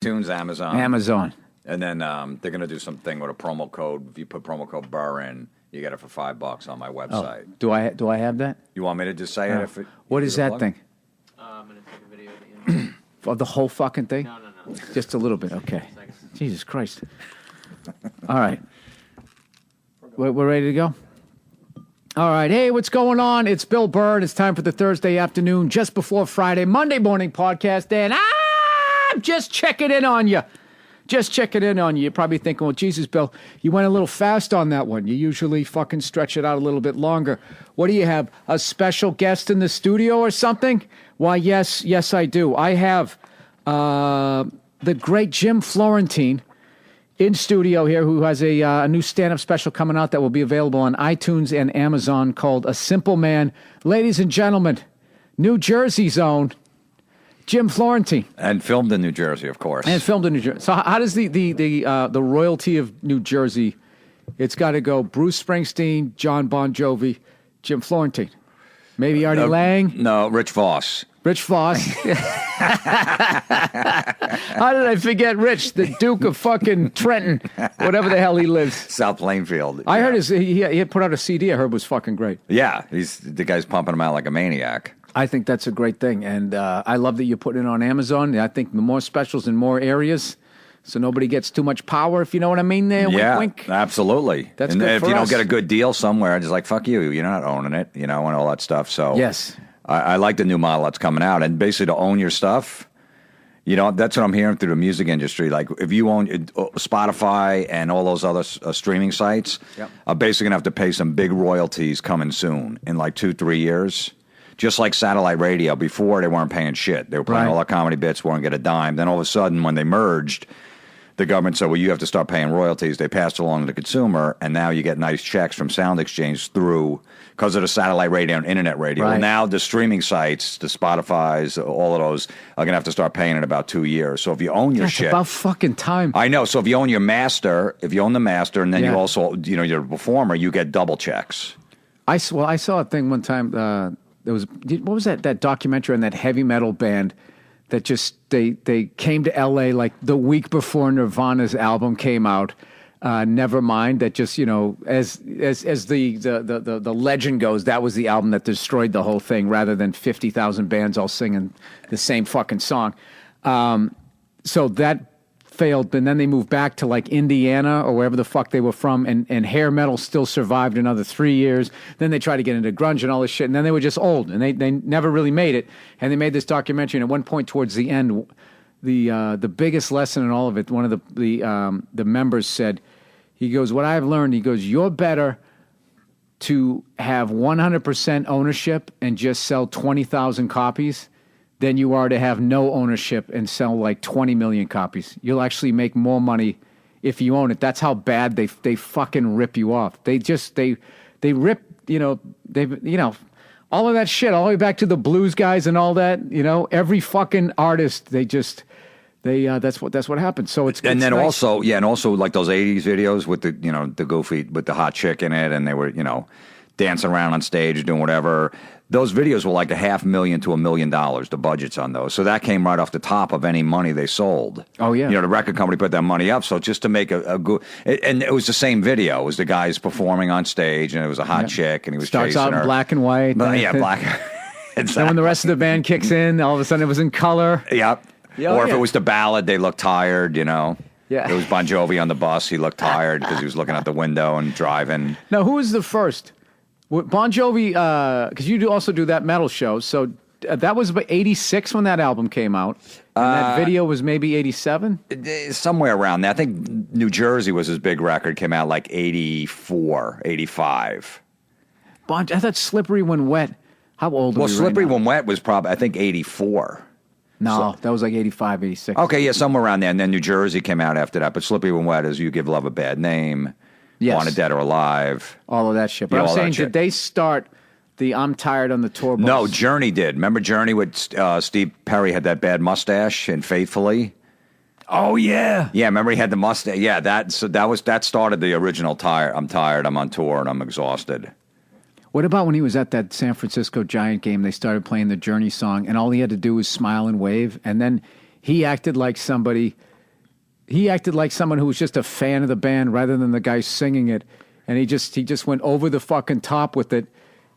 iTunes, Amazon. Amazon. And then they're going to do something with a promo code. If you put promo code Burr in, you get it for $5 on my website. Oh, do I have that? You want me to just say it? What is that thing? I'm going to take a video at the end. For the whole fucking thing? No. Just a little bit. Okay. Jesus Christ. All right. We're ready to go? All right. Hey, what's going on? It's Bill Burr, and it's time for the Thursday afternoon, just before Friday, Monday morning podcast. And I'm just checking in on you. Just checking in on you. You're probably thinking, well, Jesus, Bill, you went a little fast on that one. You usually fucking stretch it out a little bit longer. What do you have? A special guest in the studio or something? Why, yes, I do. I have the great Jim Florentine in studio here, who has a new stand-up special coming out that will be available on iTunes and Amazon called A Simple Man. Ladies and gentlemen, New Jersey's own Jim Florentine. And filmed in New Jersey, of course. And filmed in New Jersey. So how does the royalty of New Jersey, it's got to go Bruce Springsteen, John Bon Jovi, Jim Florentine. Maybe Artie Lang? No, Rich Voss. Rich Voss. How did I forget Rich, the Duke of fucking Trenton, whatever the hell he lives. South Plainfield. I heard he had put out a CD I heard was fucking great. Yeah, the guy's pumping him out like a maniac. I think that's a great thing, and I love that you're putting it on Amazon. I think the more specials in more areas, so nobody gets too much power, if you know what I mean there. Yeah, wink, wink. Absolutely. That's and good if for you us. don't get a good deal somewhere, just like, fuck you, you're not owning it, and all that stuff. So Yes. I like the new model that's coming out, and basically to own your stuff, that's what I'm hearing through the music industry. Like, if you own Spotify and all those other streaming sites, are basically going to have to pay some big royalties coming soon in like 2-3 years. Just like satellite radio. Before, they weren't paying shit. They were playing all our comedy bits, weren't get a dime. Then all of a sudden, when they merged, the government said, well, you have to start paying royalties. They passed along to the consumer, and now you get nice checks from Sound Exchange through, because of the satellite radio and internet radio. Right. Well, now the streaming sites, the Spotifys, all of those, are going to have to start paying in about 2 years. So if you own your That's shit. about fucking time. I know. So if you own your master, if you own the master, and then you also, you're a performer, you get double checks. I saw a thing one time. There was, what was that documentary on that heavy metal band that just they came to L.A. like the week before Nirvana's album came out. Nevermind, that just as the legend goes, that was the album that destroyed the whole thing, rather than 50,000 bands all singing the same fucking song. So that failed, and then they moved back to like Indiana or wherever the fuck they were from, and hair metal still survived another 3 years. Then they tried to get into grunge and all this shit, and then they were just old, and they never really made it. And they made this documentary, and at one point towards the end, the biggest lesson in all of it, one of the members said, he goes, what I've learned, he goes, you're better to have 100% ownership and just sell 20,000 copies than you are to have no ownership and sell like 20 million copies. You'll actually make more money if you own it. That's how bad they fucking rip you off. They rip, all of that shit, all the way back to the blues guys and all that, every fucking artist, that's what happens. So it's and then nice. also like those 80s videos with the the goofy with the hot chick in it, and they were dancing around on stage doing whatever. Those videos were like $500,000 to $1 million, the budgets on those. So that came right off the top of any money they sold. Oh, yeah. The record company put that money up. So just to make a good... And it was the same video. It was the guys performing on stage, and it was a hot chick, and he was Starts chasing out her. in black and white. Black. Exactly. Then when the rest of the band kicks in, all of a sudden it was in color. Yep. Or if it was the ballad, they looked tired, Yeah. It was Bon Jovi on the bus. He looked tired because he was looking out the window and driving. Now, who was the first? Bon Jovi, because you also do that metal show. So that was about 86 when that album came out. And that video was maybe 87? Somewhere around there. I think New Jersey was his big record. Came out like 84, 85. I thought Slippery When Wet. How old are we Slippery right now? When Wet was probably, I think, 84. No, that was like 85, 86. Okay, yeah, somewhere around there. And then New Jersey came out after that. But Slippery When Wet is You Give Love a Bad Name. Yes. Wanted Dead or Alive. All of that shit. But Yeah, I'm all that saying, shit. did they start the I'm Tired on the Tour bus? No, Journey did. Remember Journey with Steve Perry had that bad mustache in Faithfully? Oh, yeah. Yeah, remember he had the mustache? Yeah, that started the original I'm tired, I'm on tour, and I'm exhausted. What about when he was at that San Francisco Giant game, they started playing the Journey song, and all he had to do was smile and wave, and then he acted like somebody he acted like someone who was just a fan of the band rather than the guy singing it, and he just went over the fucking top with it.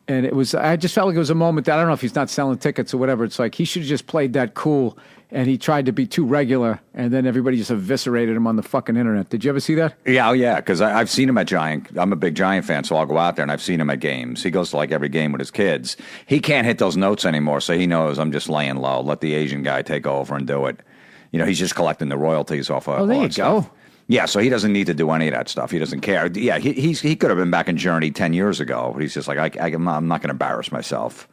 And I just felt like it was a moment that I don't know if he's not selling tickets or whatever. It's like he should have just played that cool, and he tried to be too regular, and then everybody just eviscerated him on the fucking internet. Did you ever see that? Yeah, because I've seen him at Giant. I'm a big Giant fan, so I'll go out there, and I've seen him at games. He goes to like every game with his kids. He can't hit those notes anymore, so he knows I'm just laying low. Let the Asian guy take over and do it. He's just collecting the royalties off of. Oh, there all you that go. Stuff. Yeah, so he doesn't need to do any of that stuff. He doesn't care. Yeah, he could have been back in Journey 10 years ago, but he's just like, I'm not going to embarrass myself.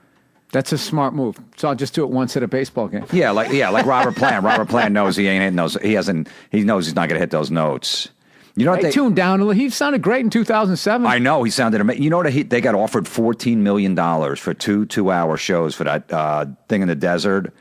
That's a smart move. So I'll just do it once at a baseball game. Yeah, like Robert Plant. Robert Plant knows he ain't hitting those. He knows he's not going to hit those notes. You know what they tuned down a little. He sounded great in 2007. I know he sounded amazing. You know what? They got offered $14 million for two-hour shows for that thing in the desert.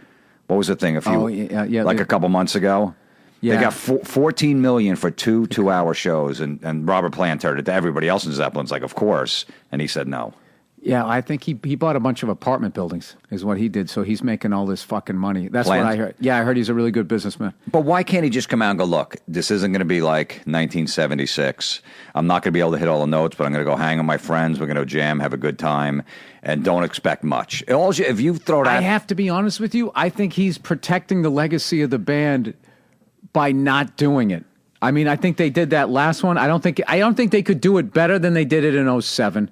What was the thing? A couple months ago. Yeah. They got $14 million for two-hour shows, and Robert Plant turned it to everybody else in Zeppelin's like, of course, and he said no. Yeah, I think he bought a bunch of apartment buildings is what he did, so he's making all this fucking money. That's Plant? What I heard. Yeah, I heard he's a really good businessman. But why can't he just come out and go, look, this isn't going to be like 1976. I'm not going to be able to hit all the notes, but I'm going to go hang with my friends. We're going to jam, have a good time, and don't expect much. If you throw that... I have to be honest with you. I think he's protecting the legacy of the band by not doing it. I mean, I think they did that last one. I don't think they could do it better than they did it in 2007.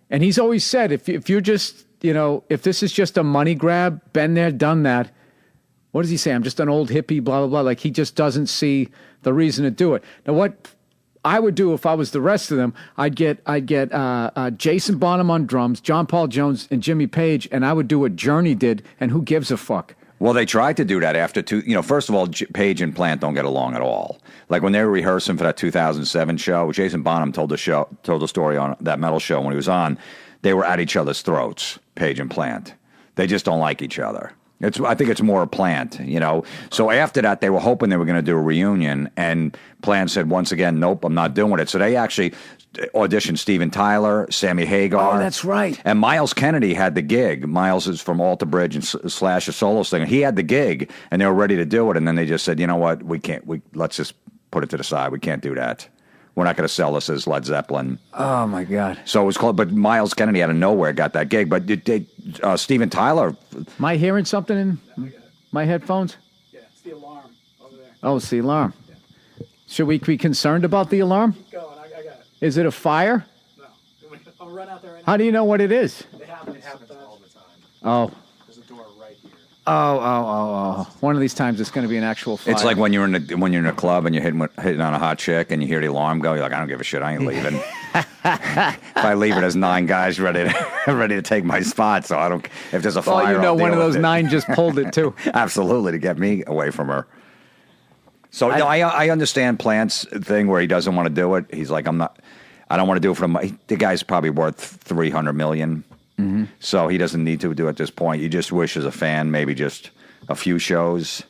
And he's always said, if you're just, if this is just a money grab, been there, done that. What does he say? I'm just an old hippie, blah, blah, blah. Like, he just doesn't see the reason to do it. Now, what I would do if I was the rest of them, I'd get Jason Bonham on drums, John Paul Jones, and Jimmy Page, and I would do what Journey did, and who gives a fuck? Well, they tried to do that after first of all, Page and Plant don't get along at all. Like when they were rehearsing for that 2007 show, Jason Bonham told the story on that metal show when he was on, they were at each other's throats, Page and Plant. They just don't like each other. I think it's more a Plant, So after that, they were hoping they were going to do a reunion, and Plant said once again, nope, I'm not doing it. So they actually auditioned Steven Tyler, Sammy Hagar. Oh, that's right. And Miles Kennedy had the gig. Miles is from Alter Bridge and Slash a solo singer. He had the gig, and they were ready to do it, and then they just said, you know what, we can't. Let's just put it to the side. We can't do that. We're not going to sell this as Led Zeppelin. Oh, my God. So it was called, but Miles Kennedy out of nowhere got that gig. But Steven Tyler. Am I hearing something in my headphones? Yeah, it's the alarm over there. Oh, it's the alarm. Yeah. Should we be concerned about the alarm? Keep going. I got it. Is it a fire? No. I'll run out there right now. How do you know what it is? It happens all the time. Oh. There's a door right here. Oh. One of these times it's going to be an actual fire. It's like when you're in a club and you're hitting on a hot chick and you hear the alarm go, you're like, I don't give a shit, I ain't leaving. If I leave it, there's 9 guys ready to take my spot, so I don't. If there's a fire, one of those 9 just pulled it too. Absolutely, to get me away from her. So I understand Plant's thing where he doesn't want to do it. He's like, I don't want to do it for the guy's probably worth $300 million. Mm-hmm. So he doesn't need to do it at this point. You just wish as a fan maybe just a few shows.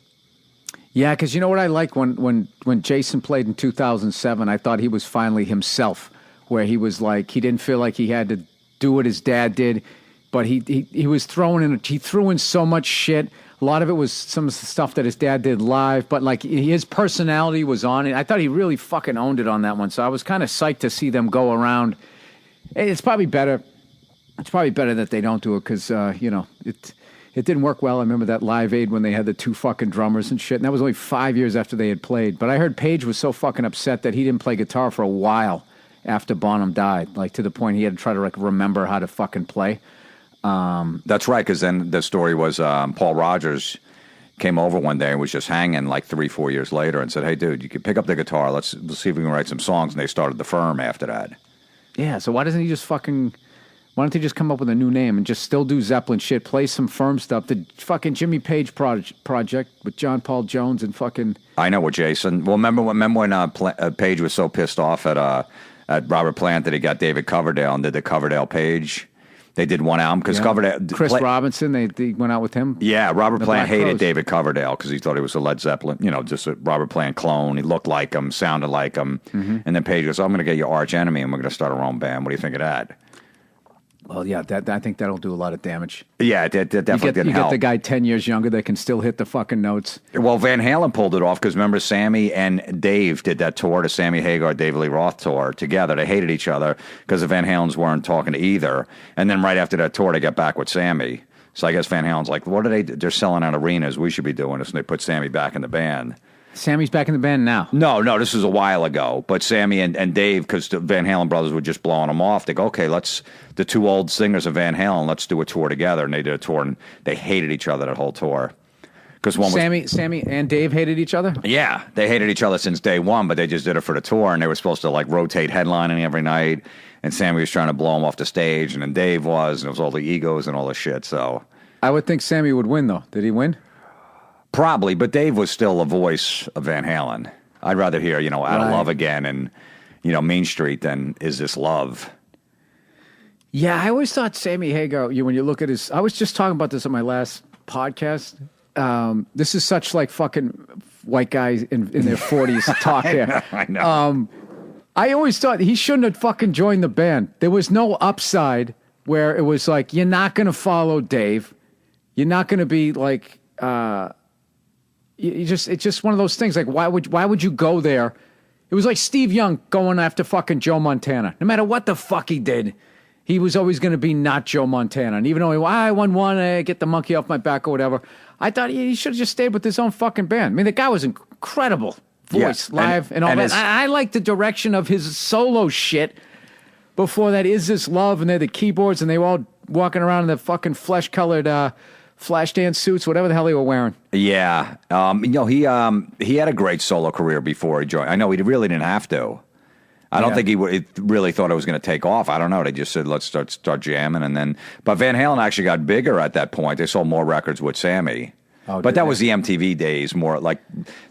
Yeah, because you know what I like when Jason played in 2007, I thought he was finally himself, where he was like, he didn't feel like he had to do what his dad did, but he was he threw in so much shit. A lot of it was some stuff that his dad did live, but like his personality was on it. I thought he really fucking owned it on that one. So I was kind of psyched to see them go around. It's probably better. It's probably better that they don't do it because, it didn't work well. I remember that Live Aid when they had the 2 fucking drummers and shit, and that was only 5 years after they had played. But I heard Page was so fucking upset that he didn't play guitar for a while after Bonham died, like to the point he had to try to remember how to fucking play. That's right, because then the story was Paul Rogers came over one day and was just hanging like 3-4 years later and said, hey, dude, you can pick up the guitar. Let's see if we can write some songs. And they started The Firm after that. Yeah, so why don't they just come up with a new name and just still do Zeppelin shit, play some Firm stuff, the fucking Jimmy Page project with John Paul Jones and fucking... I know with Jason. Well, remember when Page was so pissed off at Robert Plant that he got David Coverdale and did the Coverdale Page... They did one album because Coverdale. Chris Robinson, they went out with him. Yeah, Robert Plant hated David Coverdale because he thought he was a Led Zeppelin, just a Robert Plant clone. He looked like him, sounded like him. Mm-hmm. And then Page goes, I'm going to get your arch enemy and we're going to start our own band. What do you think of that? Well, yeah, I think that'll do a lot of damage. Yeah, that definitely didn't You help. get the guy 10 years younger that can still hit the fucking notes. Well, Van Halen pulled it off because remember Sammy and Dave did that tour, the Sammy Hagar, David Lee Roth tour together. They hated each other because the Van Halens weren't talking to either. And then right after that tour, they got back with Sammy. So I guess Van Halen's like, what are they? They're selling out arenas. We should be doing this. And they put Sammy back in the band. Sammy's back in the band now. No, this was a while ago. But Sammy and Dave, because the Van Halen brothers were just blowing them off, they go, okay, the two old singers of Van Halen, let's do a tour together. And they did a tour, and they hated each other that whole tour. Because Sammy and Dave hated each other? Yeah, they hated each other since day one, but they just did it for the tour, and they were supposed to like rotate headlining every night. And Sammy was trying to blow him off the stage, and then Dave was, and it was all the egos and all the shit. So I would think Sammy would win, though. Did he win? probably, but Dave was still a voice of Van Halen. I'd rather hear, Out of Love Again and, Mean Street than Is This Love? Yeah, I always thought Sammy Hagar, when you look at his, I was just talking about this on my last podcast. This is such like fucking white guys in their 40s talk here. I know. I always thought he shouldn't have fucking joined the band. There was no upside where it was like, you're not going to follow Dave. You're not going to be like, it's just one of those things. Like, why would you go there? It was like Steve Young going after fucking Joe Montana. No matter what the fuck he did, he was always going to be not Joe Montana. And even though I won one, I get the monkey off my back or whatever, I thought he should have just stayed with his own fucking band. I mean, the guy was incredible. Voice, live, and all that. I like the direction of his solo shit. Before that, Is This Love? And they're the keyboards, and they were all walking around in the fucking flesh-colored Flashdance suits, whatever the hell they were wearing. Yeah. He had a great solo career before he joined. I know he really didn't have to. I don't think he really thought it was going to take off. I don't know. They just said, let's start jamming. And then, but Van Halen actually got bigger at that point. They sold more records with Sammy. But that was the MTV days, more like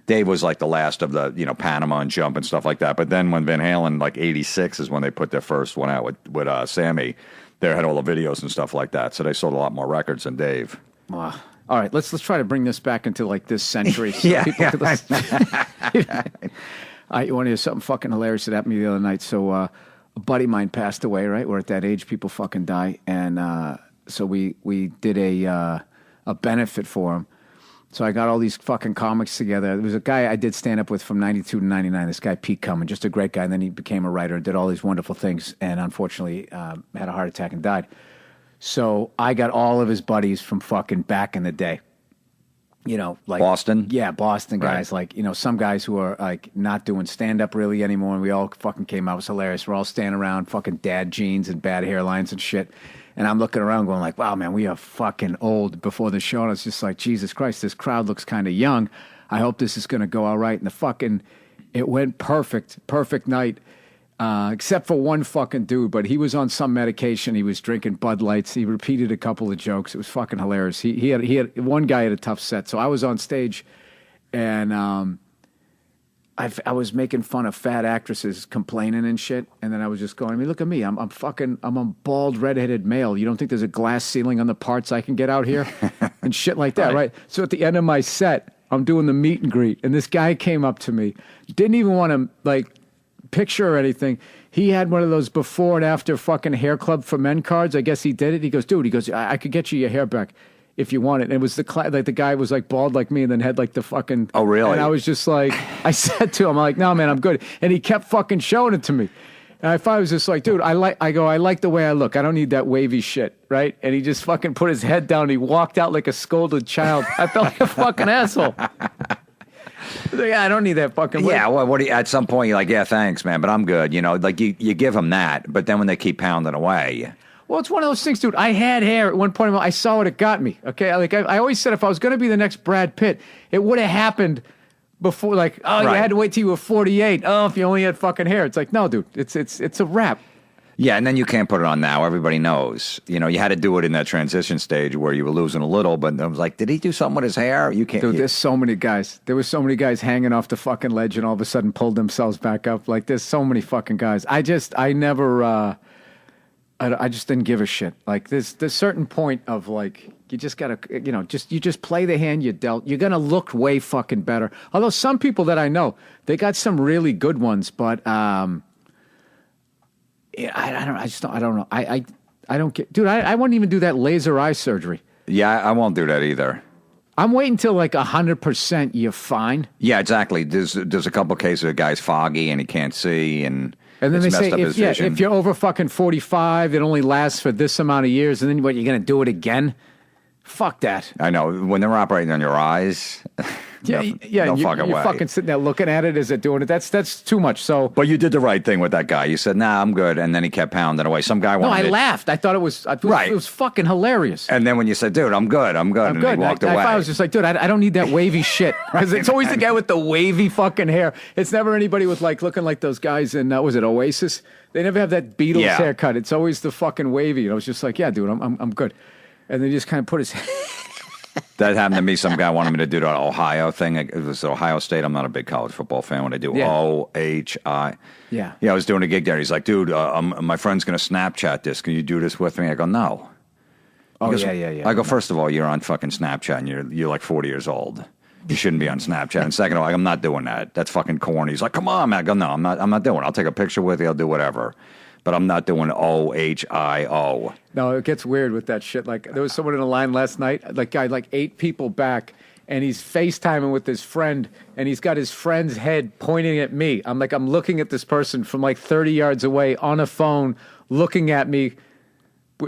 Dave was like the last of the, Panama and Jump and stuff like that. But then when Van Halen, like 86 is when they put their first one out with Sammy, they had all the videos and stuff like that. So they sold a lot more records than Dave. All right, let's try to bring this back into like this century. So yeah. People could listen. You want to hear something fucking hilarious that happened to me the other night? So a buddy of mine passed away, right? We're at that age, people fucking die. And so we did a benefit for him. So I got all these fucking comics together. There was a guy I did stand up with from 92 to 99, this guy Pete Cummins, just a great guy. And then he became a writer and did all these wonderful things and unfortunately had a heart attack and died. So I got all of his buddies from fucking back in the day. Like Boston? Yeah, Boston guys. Right. Like, some guys who are like not doing stand-up really anymore. And we all fucking came out. It was hilarious. We're all standing around, fucking dad jeans and bad hairlines and shit. And I'm looking around going like, wow, man, we are fucking old before the show. And it's just like, Jesus Christ, this crowd looks kind of young. I hope this is going to go all right. And it went perfect night. Except for one fucking dude, but he was on some medication. He was drinking Bud Lights. He repeated a couple of jokes. It was fucking hilarious. He had one guy had a tough set. So I was on stage and, I was making fun of fat actresses complaining and shit, and then I was just going, look at me, I'm a bald redheaded male. You don't think there's a glass ceiling on the parts I can get out here, and shit like that, right? So at the end of my set, I'm doing the meet and greet, and this guy came up to me, didn't even want to like picture or anything. He had one of those before and after fucking hair club for men cards. I guess he did it. He goes, dude, I could get you your hair back if you want it. And it was the guy was like bald like me and then had like the fucking... Oh, really? And I was just like, I said to him, I'm like, no, man, I'm good. And he kept fucking showing it to me. And I thought I was just like, dude, I like the way I look. I don't need that wavy shit, right? And he just fucking put his head down. And he walked out like a scolded child. I felt like a fucking asshole. Like, I don't need that fucking... Yeah, well, at some point you're like, yeah, thanks, man, but I'm good. Like you give them that, but then when they keep pounding away... Well, it's one of those things, dude. I had hair at one point. I saw it got me. Okay, like I always said, if I was going to be the next Brad Pitt, it would have happened before. Like, oh, right. You had to wait till you were 48. Oh, if you only had fucking hair, it's like, no, dude. It's a wrap. Yeah, and then you can't put it on now. Everybody knows. You had to do it in that transition stage where you were losing a little, but I was like, did he do something with his hair? You can't. Dude, there's so many guys. There were so many guys hanging off the fucking ledge and all of a sudden pulled themselves back up. Like, there's so many fucking guys. I just didn't give a shit. Like there's certain point of like, you just gotta, you just play the hand you dealt. You're going to look way fucking better. Although some people that I know, they got some really good ones, but, I don't know. I I don't get, dude. I wouldn't even do that laser eye surgery. Yeah, I won't do that either. I'm waiting till like 100%. You're fine. Yeah, exactly. There's a couple cases of a guy's foggy and he can't see, and then it's they messed say up his vision. if you're over fucking 45, it only lasts for this amount of years, and then what? You're gonna do it again? Fuck that. I know when they're operating on your eyes. Yeah, no fucking you're way. fucking sitting there looking at it as they're doing it. That's too much. So, But you did the right thing with that guy. You said, "Nah, I'm good," and then he kept pounding away. Some guy no, wanted. I laughed. I thought it was Right. It was fucking hilarious. And then when you said, "Dude, I'm good," and good. he walked away. I was just like, dude, I don't need that wavy shit. Because it's always the guy with the wavy fucking hair. It's never anybody with like looking like those guys in was it Oasis? They never have that Beatles Yeah. haircut. It's always the fucking wavy. And I was just like, yeah, dude, I'm good. And then he just kind of put his. That happened to me. Some guy wanted me to do the Ohio thing. It was Ohio State. I'm not a big college football fan. When they do Yeah. OHI. Yeah. Yeah, I was doing a gig there. He's like, "Dude, my friend's going to Snapchat this. Can you do this with me?" I go, "No." Oh, He goes, yeah. I go, "First of all, you're on fucking Snapchat and you're like 40 years old. You shouldn't be on Snapchat. And second of all, I'm not doing that. That's fucking corny." He's like, "Come on, man." I go, "No, I'm not doing it. I'll take a picture with you. I'll do whatever. But I'm not doing OHIO." No, it gets weird with that shit. Like, there was someone in a line last night, like, guy, like 8 people back, and he's FaceTiming with his friend, and he's got his friend's head pointing at me. I'm looking at this person from like 30 yards away on a phone, looking at me.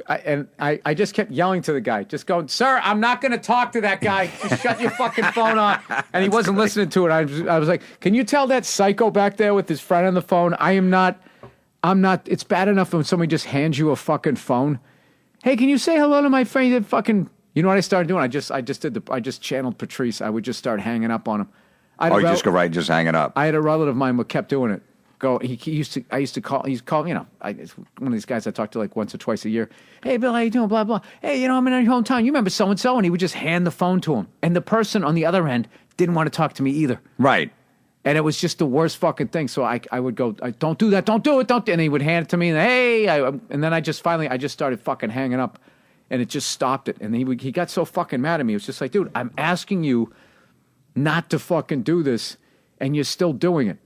I just kept yelling to the guy, just going, "Sir, I'm not going to talk to that guy. Just shut your fucking phone off." And he wasn't listening to it. I was like, "Can you tell that psycho back there with his friend on the phone, I'm not, it's bad enough when somebody just hands you a fucking phone. Hey, can you say hello to my friend that fucking," you know what I started doing? I just channeled Patrice. I would just start hanging up on him. You just go right and just hang it up. I had a relative of mine who kept doing it. I used to call, it's one of these guys I talk to like once or twice a year. "Hey, Bill, how you doing? Blah, blah. Hey, I'm in your hometown. You remember so-and-so?" And he would just hand the phone to him. And the person on the other end didn't want to talk to me either. Right. And it was just the worst fucking thing. So I would go, "Don't do that. Don't do it. Don't." And he would hand it to me. And and then I just started fucking hanging up. And it just stopped it. And he got so fucking mad at me. It was just like, "Dude, I'm asking you not to fucking do this. And you're still doing it.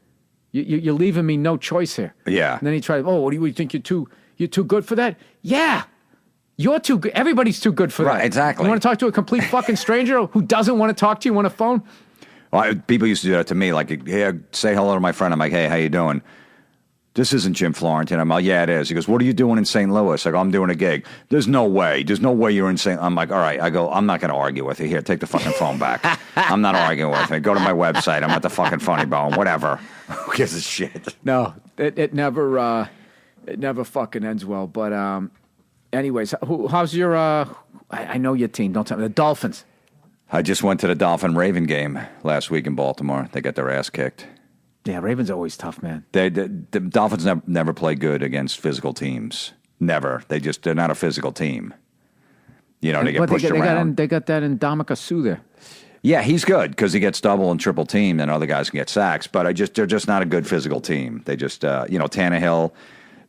You're leaving me no choice here." Yeah. And then he tried, "Oh, what do you think? You're too good for that?" Yeah. You're too good. Everybody's too good for that. Right, exactly. You want to talk to a complete fucking stranger who doesn't want to talk to you on a phone? Well, people used to do that to me. Like, "Hey, say hello to my friend." I'm like, "Hey, how you doing?" "This isn't Jim Florentine." I'm like, "Yeah, it is." He goes, "What are you doing in St. Louis?" I go, "I'm doing a gig." "There's no way. There's no way you're in St. I'm like, "All right." I go, "I'm not going to argue with you. Here, take the fucking phone back. I'm not arguing with you. Go to my website. I'm at the fucking Funny Bone. Whatever. Who gives a shit?" No, it never fucking ends well. But anyways, how's your? I know your team. Don't tell me the Dolphins. I just went to the Dolphin-Raven game last week in Baltimore. They got their ass kicked. Yeah, Ravens are always tough, man. The Dolphins never play good against physical teams. Never. They're not a physical team. They get pushed around. They got that in Ndamukong Suh there. Yeah, he's good because he gets double and triple teamed, and other guys can get sacks. But they're just not a good physical team. They just, Tannehill.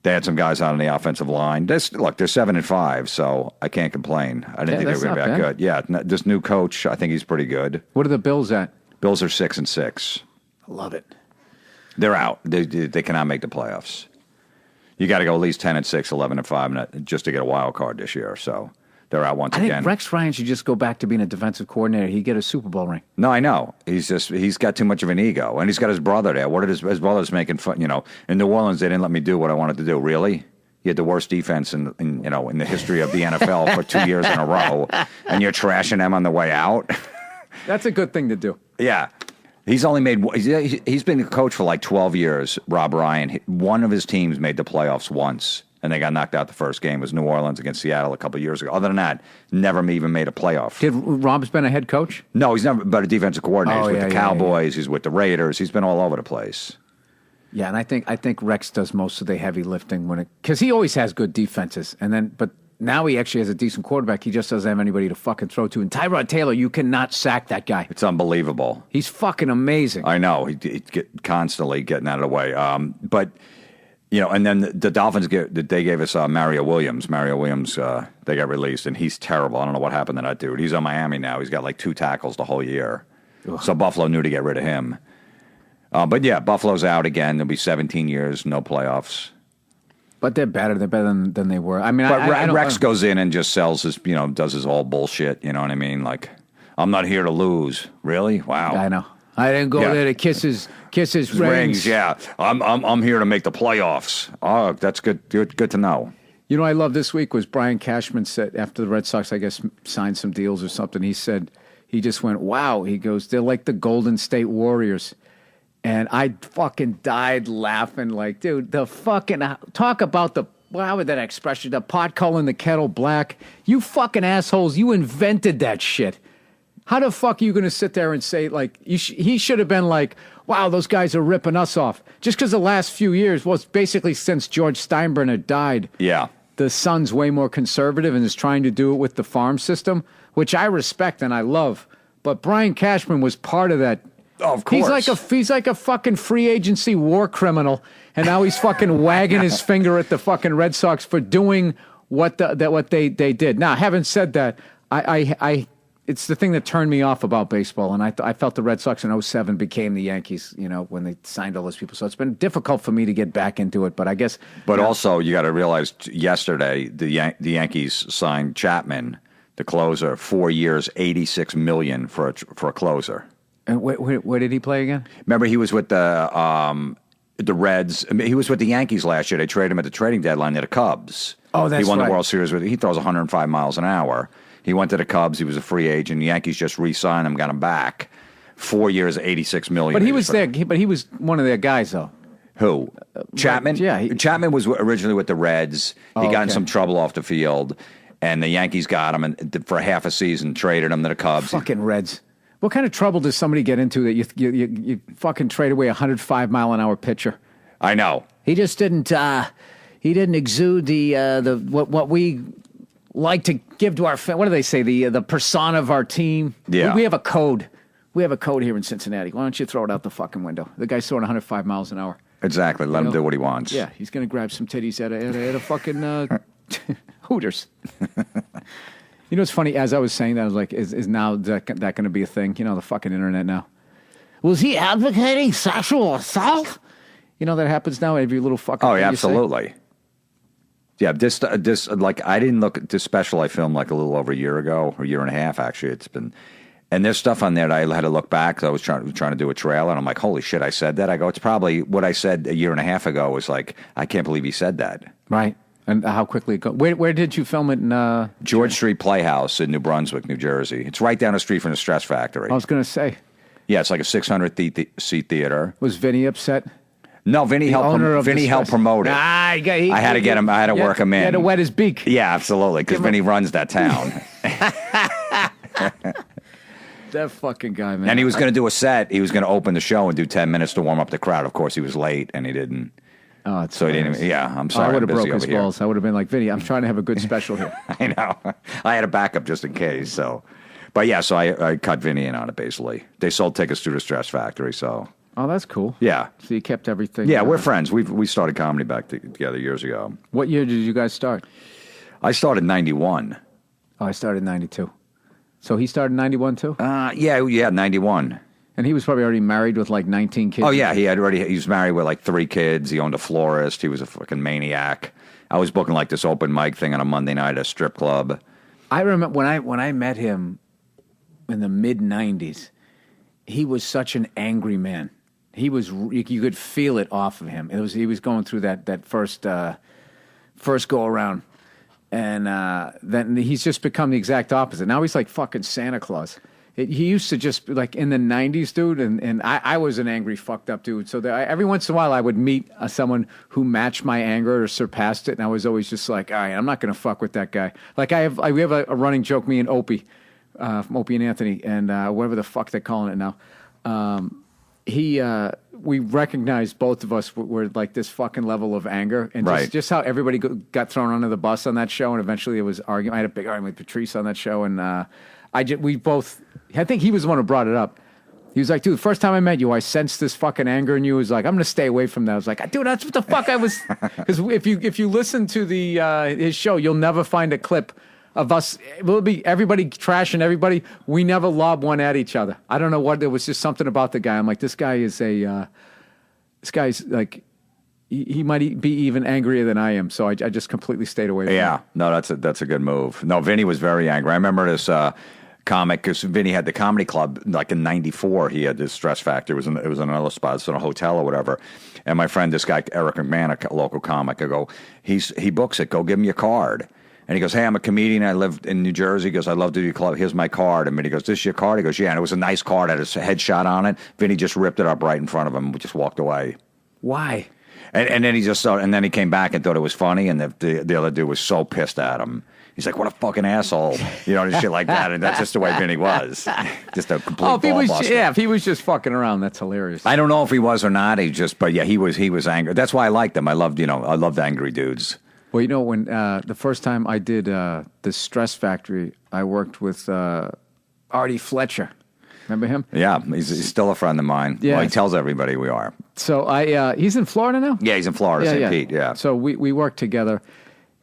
They had some guys out on the offensive line. They're 7-5, so I can't complain. I didn't think they were going to be that good. Yeah, this new coach, I think he's pretty good. What are the Bills at? Bills are 6-6. I love it. They're out. They cannot make the playoffs. You got to go at least 10-6, 11-5, just to get a wild card this year. So they're out once again. I think Rex Ryan should just go back to being a defensive coordinator. He'd get a Super Bowl ring. No, I know. He's got too much of an ego, and he's got his brother there. What did his brother's making fun? In New Orleans, they didn't let me do what I wanted to do. Really? He had the worst defense in the history of the NFL for 2 years in a row, and you're trashing them on the way out. That's a good thing to do. Yeah. He's been a coach for like 12 years, Rob Ryan. One of his teams made the playoffs once, and they got knocked out the first game. It was New Orleans against Seattle a couple of years ago. Other than that, never even made a playoff. Did Rob's been a head coach? No, he's never been a defensive coordinator. He's with the Cowboys. Yeah. He's with the Raiders. He's been all over the place. Yeah, and I think Rex does most of the heavy lifting because he always has good defenses, but now he actually has a decent quarterback. He just doesn't have anybody to fucking throw to. And Tyrod Taylor, you cannot sack that guy. It's unbelievable. He's fucking amazing. I know. He's constantly getting out of the way. But, and then the Dolphins, they gave us Mario Williams. Mario Williams, they got released, and he's terrible. I don't know what happened to that dude. He's on Miami now. He's got like 2 tackles the whole year. Ugh. So Buffalo knew to get rid of him. But, yeah, Buffalo's out again. There'll be 17 years, no playoffs. But they're better. They're better than they were. I mean, But I don't, Rex goes in and just sells his, does his all bullshit. You know what I mean? Like, I'm not here to lose. Really? Wow. I know. I didn't go there to kiss his rings. Yeah. I'm here to make the playoffs. Oh, that's good. Good to know. You know, I love this week was Brian Cashman said after the Red Sox, I guess, signed some deals or something. He said, he just went, wow. He goes, they're like the Golden State Warriors. And I fucking died laughing like, dude, the fucking, talk about the, how would that expression, the pot calling the kettle black. You fucking assholes, you invented that shit. How the fuck are you going to sit there and say, like, he should have been like, wow, those guys are ripping us off. Just because the last few years, well, it's basically since George Steinbrenner died. Yeah. The son's way more conservative and is trying to do it with the farm system, which I respect and I love. But Brian Cashman was part of that. Oh, of course. He's like a fucking free agency war criminal, and now he's fucking wagging his finger at the fucking Red Sox for doing what they did. Now, having said that, I it's the thing that turned me off about baseball, and I felt the Red Sox in 2007 became the Yankees, when they signed all those people. So it's been difficult for me to get back into it, but I guess. But also, you got to realize yesterday the Yankees signed Chapman, the closer, 4 years, $86 million for a closer. And where did he play again? Remember, he was with the Reds. I mean, he was with the Yankees last year. They traded him at the trading deadline to the Cubs. Oh, that's right. He won the World Series with. He throws 105 miles an hour. He went to the Cubs. He was a free agent. The Yankees just re-signed him, got him back. 4 years, $86 million. But he was there. But he was one of their guys, though. Who? Chapman? Yeah. Chapman was originally with the Reds. He got in some trouble off the field, and the Yankees got him and for half a season, traded him to the Cubs. Fucking Reds. What kind of trouble does somebody get into that you fucking trade away a 105-mile-an-hour pitcher? I know. He just didn't. He didn't exude the what we like to give to our. What do they say? The persona of our team. Yeah. We have a code. We have a code here in Cincinnati. Why don't you throw it out the fucking window? The guy's throwing 105 miles an hour. Exactly. Let him do what he wants. Yeah, he's going to grab some titties at a fucking Hooters. You know what's funny? As I was saying that, I was like, is now that going to be a thing? The fucking internet now. Was he advocating sexual assault? That happens now every little fucking Oh, thing yeah, you say. absolutely. Yeah, this like I didn't look at this special I filmed like a little over a year ago, or a year and a half actually. It's been, and there's stuff on there that I had to look back. I was trying to do a trailer, and I'm like, holy shit, I said that. I go, it's probably what I said a year and a half ago. Was like, I can't believe he said that. Right. And how quickly it goes. Where did you film it in? George Street Playhouse in New Brunswick, New Jersey. It's right down the street from the Stress Factory. I was going to say. Yeah, it's like a 600-seat theater. Was Vinny upset? No, Vinny helped promote it. I had to get him. I had to work him in. He had to wet his beak. Yeah, absolutely, because Vinny runs that town. That fucking guy, man. And he was going to do a set. He was going to open the show and do 10 minutes to warm up the crowd. Of course, he was late, and he didn't. Oh, it's so he didn't. Yeah, I'm sorry. I would have broke his here. balls. I would have been like, Vinny, I'm trying to have a good special here. I know. I had a backup just in case. So, but yeah, so I cut Vinny in on it. Basically, they sold tickets to the Stress Factory. So. Oh, that's cool. Yeah. So you kept everything. Yeah, we're friends. We started comedy back together years ago. What year did you guys start? I started in 91. Oh, I started in 92. So he started in 91 too? Yeah, 91. And he was probably already married with like 19 kids. Oh, yeah, he was married with like 3 kids. He owned a florist. He was a fucking maniac. I was booking like this open mic thing on a Monday night at a strip club. I remember when I met him in the mid-90s, he was such an angry man. He was, you could feel it off of him. He was going through that first go around. And then he's just become the exact opposite. Now he's like fucking Santa Claus. He used to just, like, in the 90s, dude, and I was an angry, fucked up dude. So every once in a while I would meet someone who matched my anger or surpassed it, and I was always just like, all right, I'm not going to fuck with that guy. Like, we have a running joke, me and Opie, from Opie and Anthony, and whatever the fuck they're calling it now. We recognized both of us were like this fucking level of anger, and just how everybody got thrown under the bus on that show, and eventually it was argument. I had a big argument with Patrice on that show, and we both. I think he was the one who brought it up. He was like, dude, the first time I met you, I sensed this fucking anger in you. He was like, I'm going to stay away from that. I was like, dude, that's what the fuck I was. Because if you listen to his show, you'll never find a clip of us. It will be everybody trashing everybody. We never lob one at each other. I don't know what. There was just something about the guy. I'm like, this guy's like, he might be even angrier than I am. So I just completely stayed away from Yeah, it. no, that's a good move. No, Vinny was very angry. I remember this comic because Vinny had the comedy club like in '94. He had this Stress Factor. It was in another spot, it's in a hotel or whatever. And my friend, this guy Eric McMahon, a local comic, I go, he books it. Go give him your card. And he goes, hey, I'm a comedian. I live in New Jersey. He goes, I'd love to do your club. Here's my card. And he goes, this is your card? He goes, yeah. And it was a nice card. Had his headshot on it. Vinny just ripped it up right in front of him. We just walked away. Why? And then he just saw, and then he came back and thought it was funny. And the other dude was so pissed at him. He's like, what a fucking asshole. You know, and shit like that. And that's just the way Vinny was. Just a complete if he was just fucking around, that's hilarious. I don't know if he was or not. But yeah, he was angry. That's why I liked him. I loved angry dudes. Well, you know, when the first time I did the Stress Factory, I worked with Artie Fletcher. Remember him? Yeah, he's still a friend of mine. Yeah. Well, he tells everybody we are. So he's in Florida now? Yeah, he's in Florida, St. Pete, yeah. So we worked together,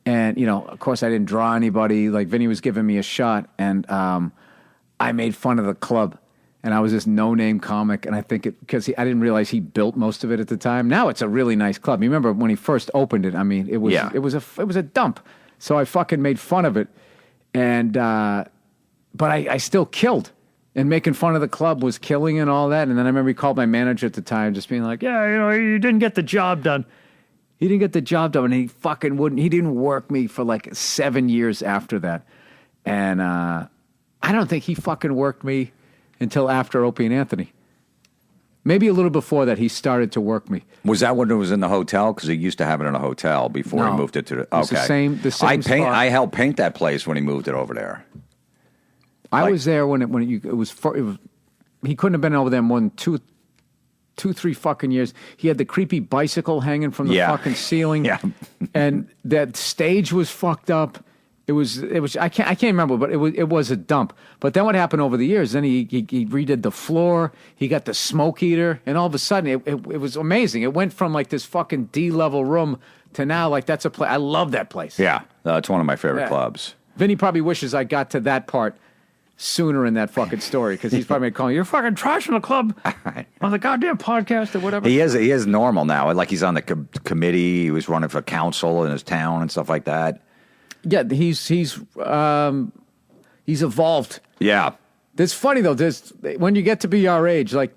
and, you know, of course I didn't draw anybody. Like, Vinny was giving me a shot, and I made fun of the club. And I was this no-name comic, and I think because I didn't realize he built most of it at the time. Now it's a really nice club. You remember when he first opened it? I mean, it was a dump. So I fucking made fun of it, and but I still killed. And making fun of the club was killing and all that. And then I remember he called my manager at the time, just being like, "Yeah, you know, you didn't get the job done." He didn't get the job done, and he fucking wouldn't. He didn't work me for like 7 years after that, and I don't think he fucking worked me until after Opie and Anthony. Maybe a little before that, he started to work me. Was that when it was in the hotel? Because he used to have it in a hotel before he moved it to the... Okay. It was the same spot. I helped paint that place when he moved it over there. I was there when it was he couldn't have been over there more than two, 3 fucking years. He had the creepy bicycle hanging from the fucking ceiling. Yeah. And that stage was fucked up. It was I can't remember, but it was a dump. But then what happened over the years? Then he redid the floor. He got the smoke eater, and all of a sudden it was amazing. It went from like this fucking D-level room to now like that's a place. I love that place. Yeah, it's one of my favorite clubs. Vinny probably wishes I got to that part sooner in that fucking story because he's probably calling you're fucking trashing the club on the goddamn podcast or whatever. He is normal now. Like he's on the committee. He was running for council in his town and stuff like that. Yeah, he's evolved. Yeah. It's funny though. When you get to be our age, like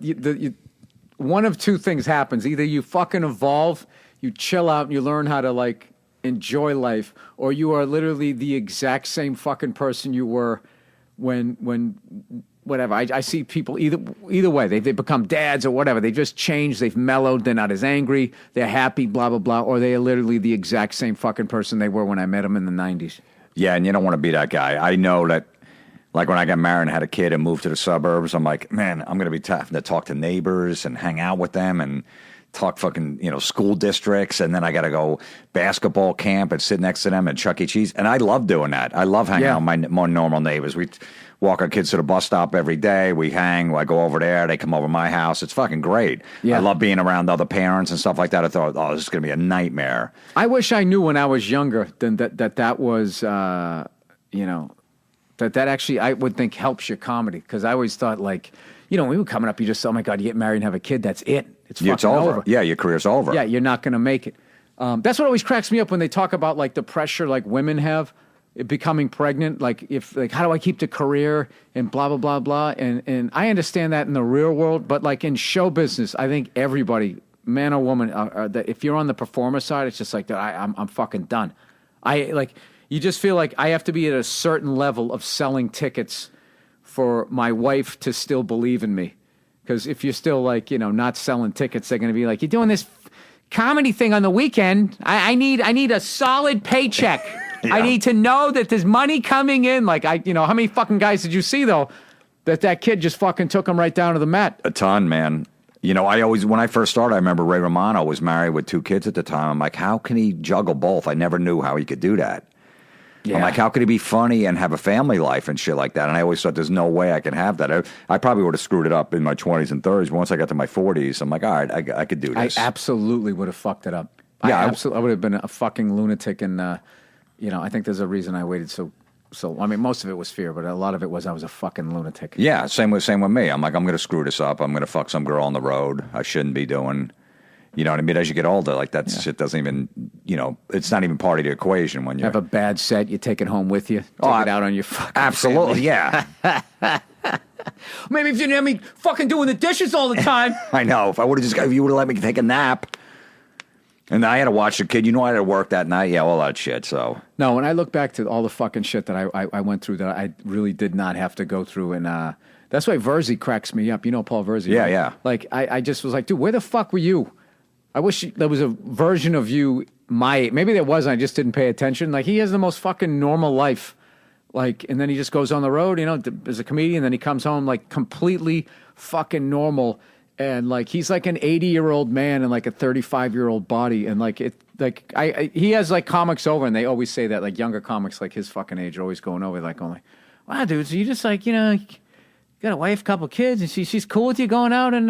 one of two things happens: either you fucking evolve, you chill out, and you learn how to like enjoy life, or you are literally the exact same fucking person you were when whatever. I see people either way. They become dads or whatever. They just changed. They've mellowed. They're not as angry. They're happy, blah, blah, blah. Or they are literally the exact same fucking person they were when I met them in the 90s. Yeah, and you don't want to be that guy. I know that, like when I got married and had a kid and moved to the suburbs, I'm like, man, I'm going to be tough to talk to neighbors and hang out with them and talk fucking, school districts. And then I got to go basketball camp and sit next to them at Chuck E. Cheese. And I love doing that. I love hanging out with my more normal neighbors. We walk our kids to the bus stop every day. We hang. I go over there. They come over to my house. It's fucking great. Yeah. I love being around other parents and stuff like that. I thought, this is going to be a nightmare. I wish I knew when I was younger that was, that actually I would think helps your comedy. Because I always thought like, when we were coming up, you just, oh my God, you get married and have a kid. That's it. It's fucking over. Yeah, your career's over. Yeah, you're not going to make it. That's what always cracks me up when they talk about like the pressure like women have becoming pregnant. Like how do I keep the career and blah, blah, blah, blah. And I understand that in the real world, but like in show business, I think everybody, man or woman, that if you're on the performer side, it's just like that. I'm fucking done. You just feel like I have to be at a certain level of selling tickets for my wife to still believe in me. Because if you're still like, not selling tickets, they're going to be like, you're doing this comedy thing on the weekend. I need a solid paycheck. Yeah. I need to know that there's money coming in. Like, how many fucking guys did you see, though, that kid just fucking took him right down to the mat? A ton, man. When I first started, I remember Ray Romano was married with 2 kids at the time. I'm like, how can he juggle both? I never knew how he could do that. Yeah. I'm like, how could he be funny and have a family life and shit like that? And I always thought there's no way I can have that. I probably would have screwed it up in my 20s and 30s. Once I got to my 40s, I'm like, all right, I could do this. I absolutely would have fucked it up. Yeah, I would have been a fucking lunatic. And, I think there's a reason I waited so. I mean, most of it was fear, but a lot of it was I was a fucking lunatic. Yeah, same with me. I'm like, I'm going to screw this up. I'm going to fuck some girl on the road I shouldn't be doing. You know what I mean? As you get older, like that shit doesn't even, it's not even part of the equation when you have a bad set, you take it home with you, take it out on your fucking absolutely, family. yeah. Maybe if you didn't have me fucking doing the dishes all the time. I know. If you would have let me take a nap. And I had to watch the kid. I had to work that night. Yeah, all that shit. So no, when I look back to all the fucking shit that I went through that I really did not have to go through, and that's why Verzi cracks me up. You know Paul Verzi? Yeah, right? yeah. Like I just was like, dude, where the fuck were you? I wish there was a version of you maybe there was. I just didn't pay attention. Like he has the most fucking normal life. Like, and then he just goes on the road, as a comedian. Then he comes home like completely fucking normal. And like he's like an 80-year-old man in like a 35-year-old body, and like he has like comics over, and they always say that like younger comics like his fucking age are always going over like going like, wow, dude, so you just like you got a wife, couple kids, and she's cool with you going out, and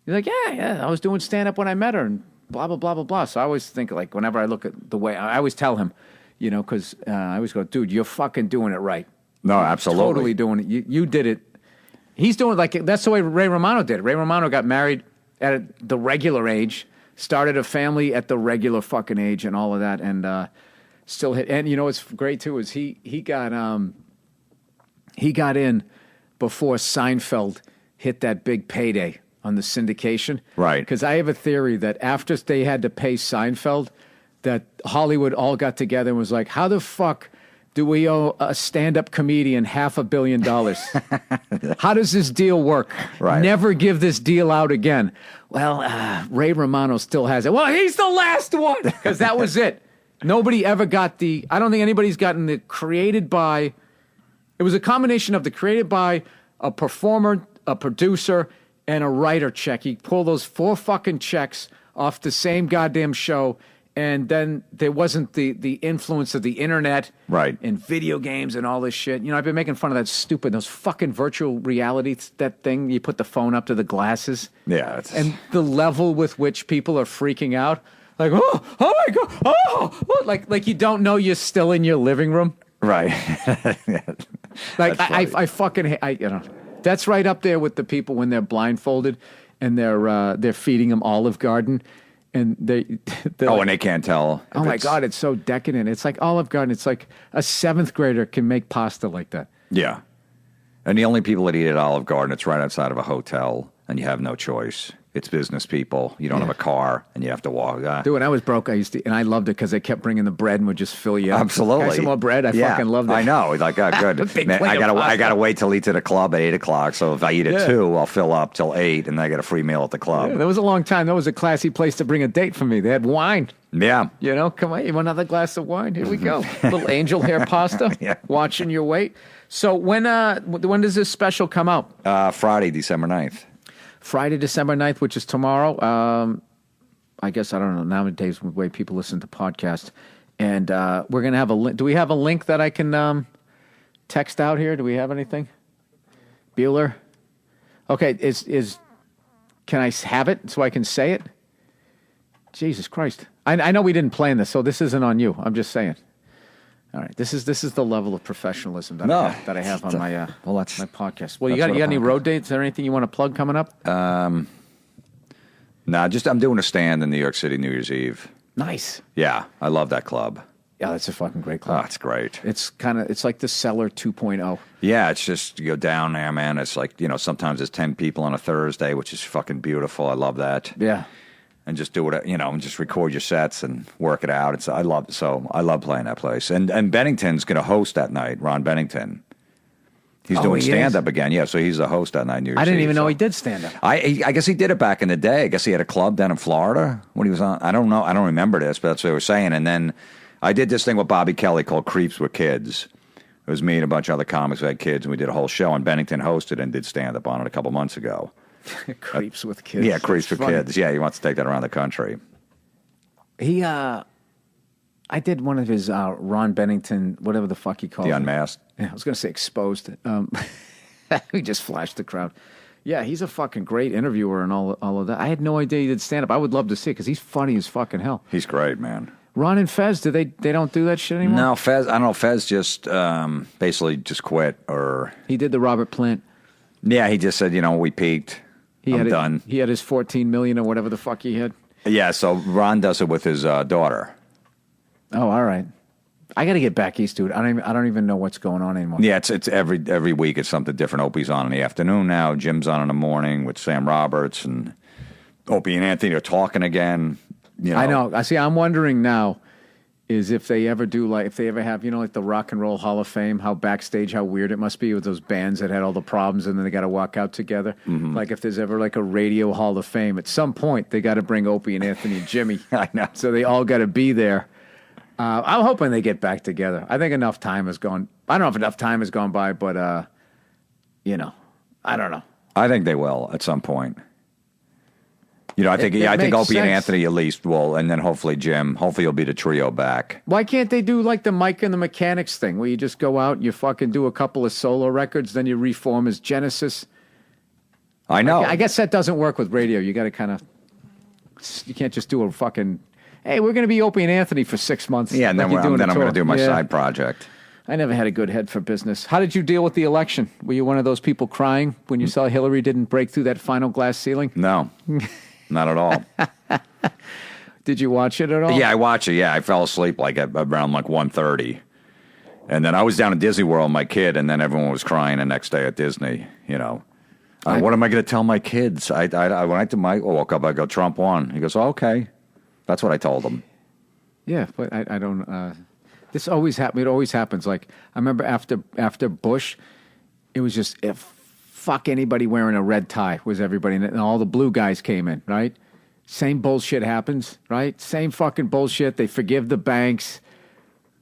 you're like yeah, I was doing stand up when I met her, and blah blah blah blah blah. So I always think like whenever I look at the way I always tell him, because I always go, dude, you're fucking doing it right. No, absolutely, totally doing it. You did it. He's doing like that's the way Ray Romano did. Ray Romano got married at the regular age, started a family at the regular fucking age, and all of that, and still hit. And what's great too is he got in before Seinfeld hit that big payday on the syndication, right? Because I have a theory that after they had to pay Seinfeld, that Hollywood all got together and was like, how the fuck do we owe a stand-up comedian $500 million? How does this deal work? Right. Never give this deal out again. Well, Ray Romano still has it. Well, he's the last one because that was it. Nobody ever got I don't think anybody's gotten the created by. It was a combination of the created by a performer, a producer, and a writer check. He pulled those 4 fucking checks off the same goddamn show. And then there wasn't the influence of the internet, right, and video games and all this shit. I've been making fun of those fucking virtual reality, that thing. You put the phone up to the glasses. Yeah. And the level with which people are freaking out. Like, oh my God, oh, like you don't know you're still in your living room. Right. Like, I fucking, that's right up there with the people when they're blindfolded and they're feeding them Olive Garden. And and they can't tell. Oh my God, it's so decadent. It's like Olive Garden. It's like a 7th grader can make pasta like that. Yeah. And the only people that eat at Olive Garden, it's right outside of a hotel, and you have no choice. It's business people. You don't have a car, and you have to walk. Dude, when I was broke, I used to, and I loved it because they kept bringing the bread and would just fill you up. Absolutely. Have some more bread. I fucking loved it. I know. Like, good. Man, I gotta wait till eat at a club at 8:00. So if I eat at 2, I'll fill up till 8, and then I get a free meal at the club. Yeah, that was a long time. That was a classy place to bring a date for me. They had wine. Yeah. Come on, you want another glass of wine? Here we go. Little angel hair pasta. Yeah. Watching your weight. So when does this special come out? Friday, December 9th. Friday, December 9th, which is tomorrow. I guess, I don't know, nowadays, the way people listen to podcasts. And we're going to have a link. Do we have a link that I can text out here? Do we have anything? Bueller? Okay, can I have it so I can say it? Jesus Christ. I know we didn't plan this, so this isn't on you. I'm just saying. All right, this is the level of professionalism that I have on my my podcast. Well, you got any road dates? Is there anything you want to plug coming up? Just I'm doing a stand in New York City New Year's Eve. Nice. Yeah, I love that club. Yeah, that's a fucking great club. Oh, it's great. It's like the Cellar 2.0. Yeah, it's just, you go down there, man. It's like, sometimes it's 10 people on a Thursday, which is fucking beautiful. I love that. Yeah. And just do it, and just record your sets and work it out. I love playing that place. And Bennington's going to host that night. Ron Bennington, he's doing stand up again. Yeah, so he's the host that night. I didn't even know he did stand up. I guess he did it back in the day. I guess he had a club down in Florida when he was on. I don't know. I don't remember this, but that's what they were saying. And then I did this thing with Bobby Kelly called Creeps with Kids. It was me and a bunch of other comics who had kids, and we did a whole show. And Bennington hosted and did stand up on it a couple months ago. Creeps with Kids. Yeah, Creeps with Kids. Yeah, he wants to take that around the country. I did one of his Ron Bennington, whatever the fuck he called it. The Unmasked. Yeah, I was going to say Exposed. He just flashed the crowd. Yeah, he's a fucking great interviewer and all of that. I had no idea he did stand up. I would love to see it because he's funny as fucking hell. He's great, man. Ron and Fez, they don't do that shit anymore? No, Fez. I don't know. Fez just basically just quit, or he did the Robert Plant. Yeah, he just said, we peaked. I'm done. He had his 14 million or whatever the fuck he had. Yeah, so Ron does it with his daughter. Oh, all right. I got to get back east, dude. I don't even know what's going on anymore. Yeah, it's every week it's something different. Opie's on in the afternoon now. Jim's on in the morning with Sam Roberts, and Opie and Anthony are talking again. You know. I know. I see. I'm wondering now is if they ever do if they ever have like the Rock and Roll Hall of Fame, how backstage, how weird it must be with those bands that had all the problems and then they got to walk out together. Mm-hmm. Like if there's ever like a Radio Hall of Fame, at some point they got to bring Opie and Anthony and Jimmy. I know. So they all got to be there. I'm hoping they get back together. I think enough time has gone. I don't know if enough time has gone by, but I don't know. I think they will at some point. I think Opie and Anthony at least will, and then hopefully Jim. Hopefully you'll be the trio back. Why can't they do like the Mike and the Mechanics thing, where you just go out and you fucking do a couple of solo records, then you reform as Genesis? I know. I guess that doesn't work with radio. You got to kind of. You can't just do a fucking. Hey, we're going to be Opie and Anthony for 6 months. Yeah, and then I'm going to do my side project. I never had a good head for business. How did you deal with the election? Were you one of those people crying when you saw Hillary didn't break through that final glass ceiling? No, not at all. Did you watch it at all? Yeah, I watched it. Yeah, I fell asleep around 1:30. And then I was down at Disney World with my kid, and then everyone was crying the next day at Disney, What am I going to tell my kids? When I woke up, I go, Trump won. He goes, oh, okay. That's what I told him. Yeah, but I don't. This always happens. It always happens. Like I remember after Bush, it was just fuck anybody wearing a red tie was everybody, and all the blue guys came in. Right, same bullshit happens. Right, same fucking bullshit. They forgive the banks.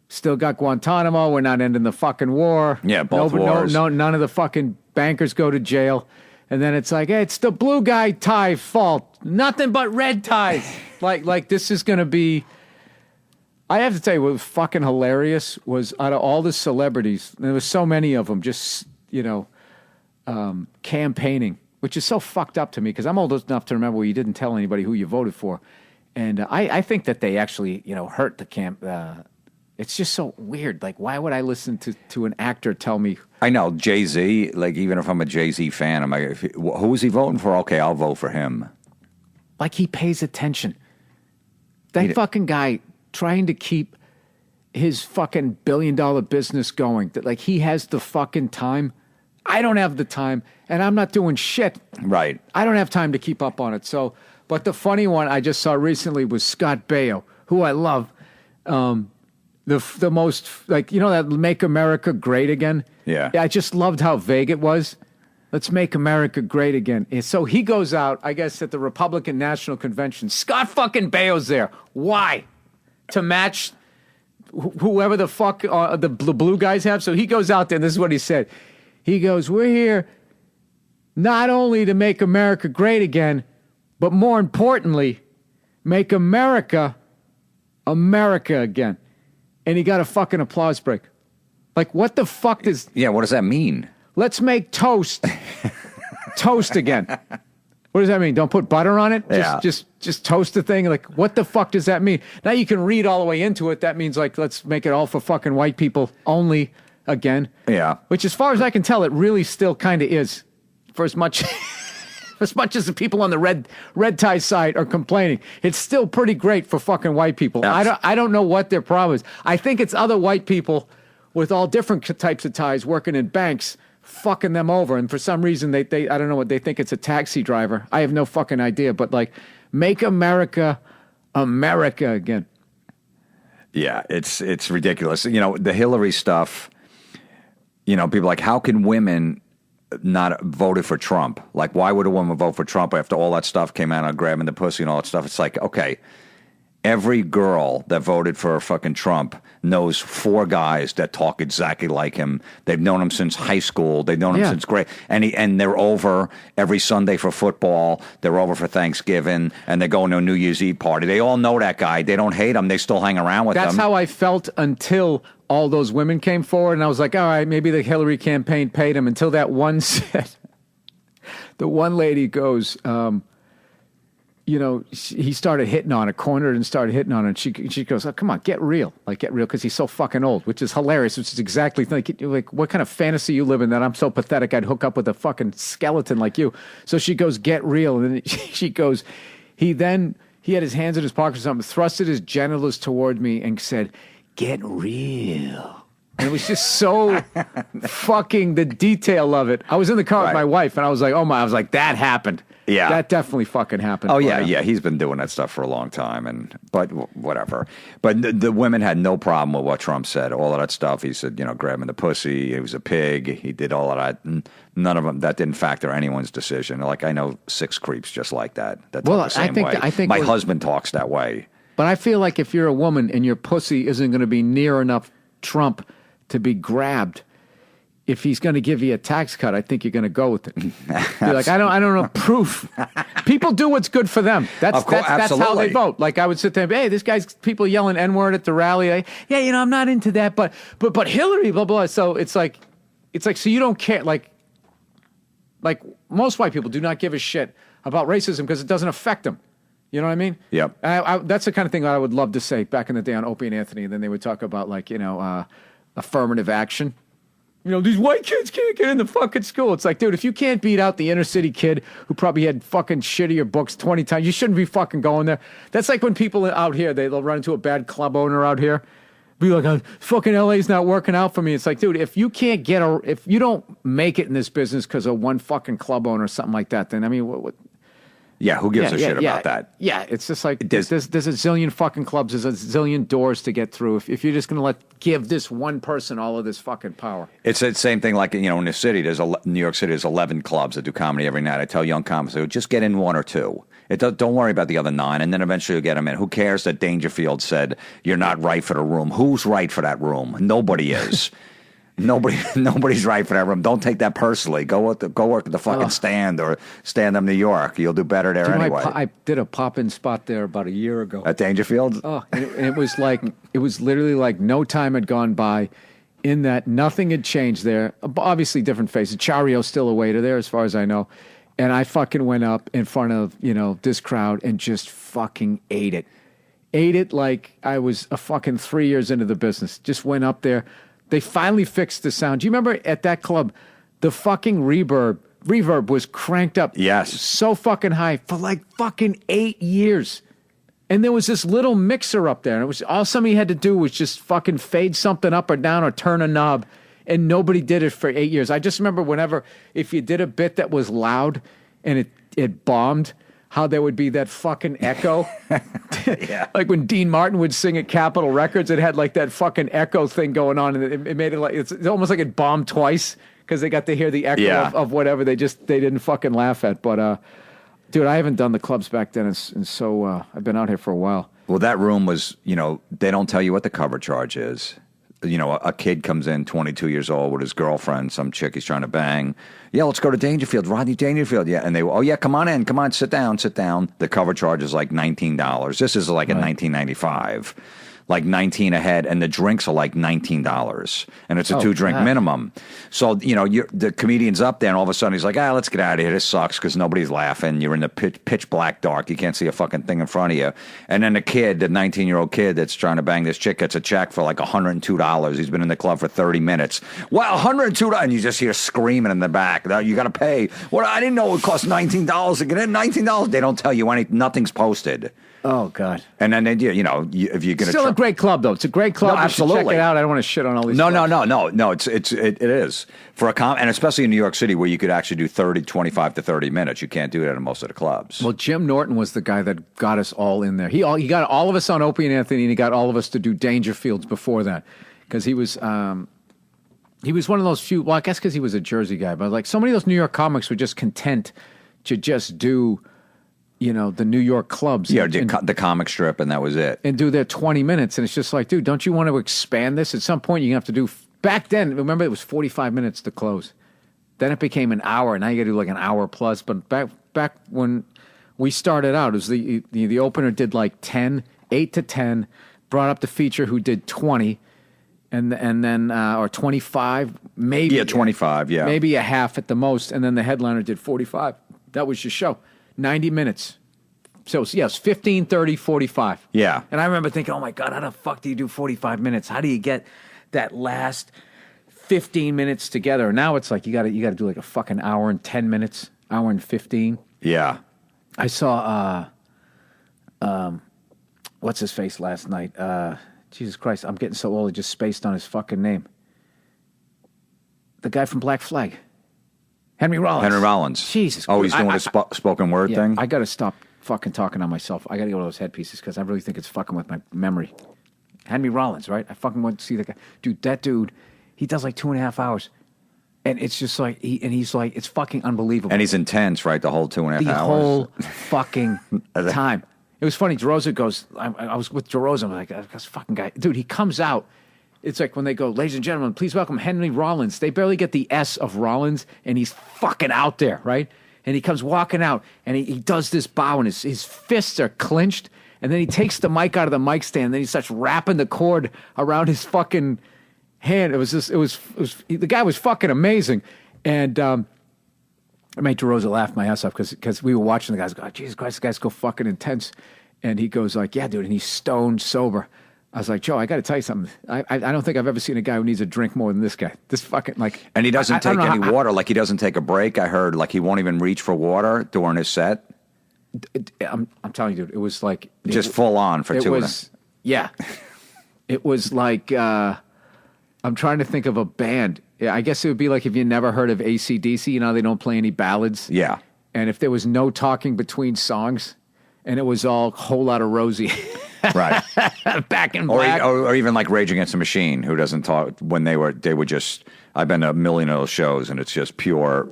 Still got Guantanamo. We're not ending the fucking war. Yeah, both wars. No, none of the fucking bankers go to jail. And then it's like, hey, it's the blue guy tie fault. Nothing but red ties. like this is going to be... I have to tell you, what was fucking hilarious was out of all the celebrities, there was so many of them just, campaigning, which is so fucked up to me because I'm old enough to remember where you didn't tell anybody who you voted for. And I think that they actually, hurt the camp... it's just so weird. Like, why would I listen to an actor tell me? I know Jay-Z. Like, even if I'm a Jay-Z fan, I'm like, who is he voting for? Okay, I'll vote for him. Like he pays attention. That fucking guy trying to keep his fucking $1 billion business going. That like he has the fucking time. I don't have the time, and I'm not doing shit. Right. I don't have time to keep up on it. So, but the funny one I just saw recently was Scott Baio, who I love. The most, that Make America Great Again? Yeah. I just loved how vague it was. Let's make America great again. And so he goes out, I guess, at the Republican National Convention. Scott fucking Baio's there. Why? To match whoever the fuck the blue guys have? So he goes out there, and this is what he said. He goes, we're here not only to make America great again, but more importantly, make America again. And he got a fucking applause break. Like, what the fuck does... Yeah, what does that mean? Let's make toast again. What does that mean? Don't put butter on it? Yeah. Just toast the thing? Like, what the fuck does that mean? Now you can read all the way into it. That means, like, let's make it all for fucking white people only again. Yeah. Which, as far as I can tell, it really still kind of is. For as much... As much as the people on the red tie side are complaining, it's still pretty great for fucking white people. I don't know what their problem is. I think it's other white people with all different types of ties working in banks fucking them over. And for some reason, they I don't know what they think it's a taxi driver. I have no fucking idea. But like, make America again. Yeah, it's ridiculous. The Hillary stuff. People like, how can women not voted for Trump? Like, why would a woman vote for Trump after all that stuff came out on grabbing the pussy and all that stuff? It's like, okay, every girl that voted for fucking Trump knows 4 guys that talk exactly like him. They've known him since high school. They've known him since grade. And they're over every Sunday for football. They're over for Thanksgiving, and they're going to a New Year's Eve party. They all know that guy. They don't hate him. They still hang around with him. That's how I felt until all those women came forward, and I was like, all right, maybe the Hillary campaign paid him, until that one said, the one lady goes, he started hitting on her, cornered and started hitting on her. And she goes, "Oh, come on, get real. Like, get real," because he's so fucking old, which is hilarious. Which is exactly like what kind of fantasy you live in that I'm so pathetic I'd hook up with a fucking skeleton like you. So she goes, "Get real." And then she goes, he had his hands in his pocket or something, thrusted his genitals toward me and said, "Get real." And it was just so fucking the detail of it. I was in the car with my wife, and I was like, that happened. Yeah. That definitely fucking happened. Oh, yeah. He's been doing that stuff for a long time, but whatever. But the women had no problem with what Trump said. All of that stuff. He said, grabbing the pussy. He was a pig. He did all of that. And none of them, that didn't factor anyone's decision. Like, I know 6 creeps just like that. That talk the same way. I think my husband talks that way. But I feel like if you're a woman and your pussy isn't going to be near enough Trump to be grabbed, if he's going to give you a tax cut, I think you're going to go with it. You're like, I don't know proof. People do what's good for them. That's how they vote. Like, I would sit there and be, hey, this guy's people yelling N-word at the rally. Like, yeah, I'm not into that, but Hillary, blah, blah. So it's like, so you don't care. Like most white people do not give a shit about racism because it doesn't affect them. You know what I mean? Yep. That's the kind of thing I would love to say back in the day on Opie and Anthony. And then they would talk about affirmative action. These white kids can't get in the fucking school. It's like, dude, if you can't beat out the inner city kid who probably had fucking shittier books 20 times, you shouldn't be fucking going there. That's like when people out here, they'll run into a bad club owner out here. Be like, oh, fucking LA's not working out for me. It's like, dude, if you don't make it in this business because of one fucking club owner or something like that, then, I mean, what Yeah, who gives a shit about that? Yeah, it's just like there's a zillion fucking clubs, there's a zillion doors to get through. If you're just going to give this one person all of this fucking power. It's the same thing like, in the city, New York City, there's 11 clubs that do comedy every night. I tell young comics, just get in 1 or 2. Don't worry about the other 9, and then eventually you'll get them in. Who cares that Dangerfield said you're not right for the room? Who's right for that room? Nobody is. Nobody's right for that room. Don't take that personally. Go work at the fucking stand or Stand Up New York. You'll do better there anyway. I did a pop-in spot there about a year ago at Dangerfield. Oh, and it was literally like no time had gone by. In that nothing had changed there. Obviously, different faces. Chario's still a waiter there, as far as I know. And I fucking went up in front of this crowd and just fucking ate it like I was a fucking 3 years into the business. Just went up there. They finally fixed the sound. Do you remember at that club, the fucking reverb was cranked up so fucking high for like fucking 8 years. And there was this little mixer up there. And it was all somebody had to do was just fucking fade something up or down or turn a knob. And nobody did it for 8 years. I just remember if you did a bit that was loud and it bombed, how there would be that fucking echo. Yeah. Like when Dean Martin would sing at Capitol Records, it had like that fucking echo thing going on, and it made it like it's almost like it bombed twice because they got to hear the echo of whatever they didn't fucking laugh at. But dude, I haven't done the clubs back then, and so I've been out here for a while. Well, that room was, they don't tell you what the cover charge is. A kid comes in, 22 years old, with his girlfriend, some chick he's trying to bang. Yeah, let's go to Dangerfield, Rodney Dangerfield. Yeah, and they, come on in, sit down. The cover charge is like $19. This is like in 1995. Like 19 a head, and the drinks are like $19, and it's a 2-drink minimum. So, the comedian's up there, and all of a sudden he's like, let's get out of here. This sucks because nobody's laughing. You're in the pitch black dark. You can't see a fucking thing in front of you. And then the 19-year-old kid that's trying to bang this chick gets a check for like $102. He's been in the club for 30 minutes. Wow, $102. And you just hear screaming in the back. You got to pay. Well, I didn't know it would cost $19 to get in. $19. They don't tell you anything. Nothing's posted. Oh, God. And then, if you're going to... Still a great club, though. It's a great club. No, absolutely. Check it out. I don't want to shit on all these No, it is. For and especially in New York City, where you could actually do 25 to 30 minutes. You can't do that in most of the clubs. Well, Jim Norton was the guy that got us all in there. He got all of us on Opie and Anthony, and he got all of us to do Dangerfields before that. Because he was one of those few... Well, I guess because he was a Jersey guy. But like so many of those New York comics were just content to just do... the New York clubs. Yeah, the comic strip, and that was it. And do their 20 minutes. And it's just like, dude, don't you want to expand this? At some point, you're going to have to do... Back then, remember, it was 45 minutes to close. Then it became an hour. Now you got to do like an hour plus. But back when we started out, it was the opener did like 10, 8 to 10, brought up the feature who did 20, and then or 25, maybe. Yeah, 25, yeah. Maybe a half at the most. And then the headliner did 45. That was your show. 90 minutes, So, yes, 15, 30, 45. Yeah. And I remember thinking, oh, my God, how the fuck do you do 45 minutes? How do you get that last 15 minutes together? Now it's like you got to do like a fucking hour and 10 minutes, hour and 15. Yeah. I saw, what's his face last night? Jesus Christ, I'm getting so old, I just spaced on his fucking name. The guy from Black Flag. Henry Rollins. Henry Rollins. Jesus. Oh, he's doing his spoken word thing? I got to stop fucking talking on myself. I got to get one of those headpieces because I really think it's fucking with my memory. Henry Rollins, right? I fucking went to see the guy. Dude, that dude, he does like 2.5 hours. And it's just like, he's like, it's fucking unbelievable. And he's intense, right? The whole 2.5 hours. The whole fucking time. It was funny. DeRosa goes, I was with DeRosa. I'm like, this fucking guy. Dude, he comes out. It's like when they go, ladies and gentlemen, please welcome Henry Rollins. They barely get the S of Rollins, and he's fucking out there, right? And he comes walking out, and he does this bow, and his fists are clenched, and then he takes the mic out of the mic stand, and then he starts wrapping the cord around his fucking hand. It was the guy was fucking amazing. And I made DeRosa laugh my ass off because we were watching the guys go, oh, Jesus Christ, this guy's go fucking intense. And he goes like, yeah, dude, and he's stone sober. I was like, Joe, I got to tell you something. I don't think I've ever seen a guy who needs a drink more than this guy. This fucking, like... And he doesn't take any water. Like, he doesn't take a break. I heard, like, he won't even reach for water during his set. I'm telling you, dude, it was like... Just full on for 2 minutes. Yeah. It was like... I'm trying to think of a band. Yeah, I guess it would be like if you never heard of AC/DC, you know, they don't play any ballads. Yeah. And if there was no talking between songs, and it was all Whole Lotta Rosie... Right. Back in black. Or even like Rage Against the Machine, who doesn't talk when they would just, I've been to a million of those shows and it's just pure,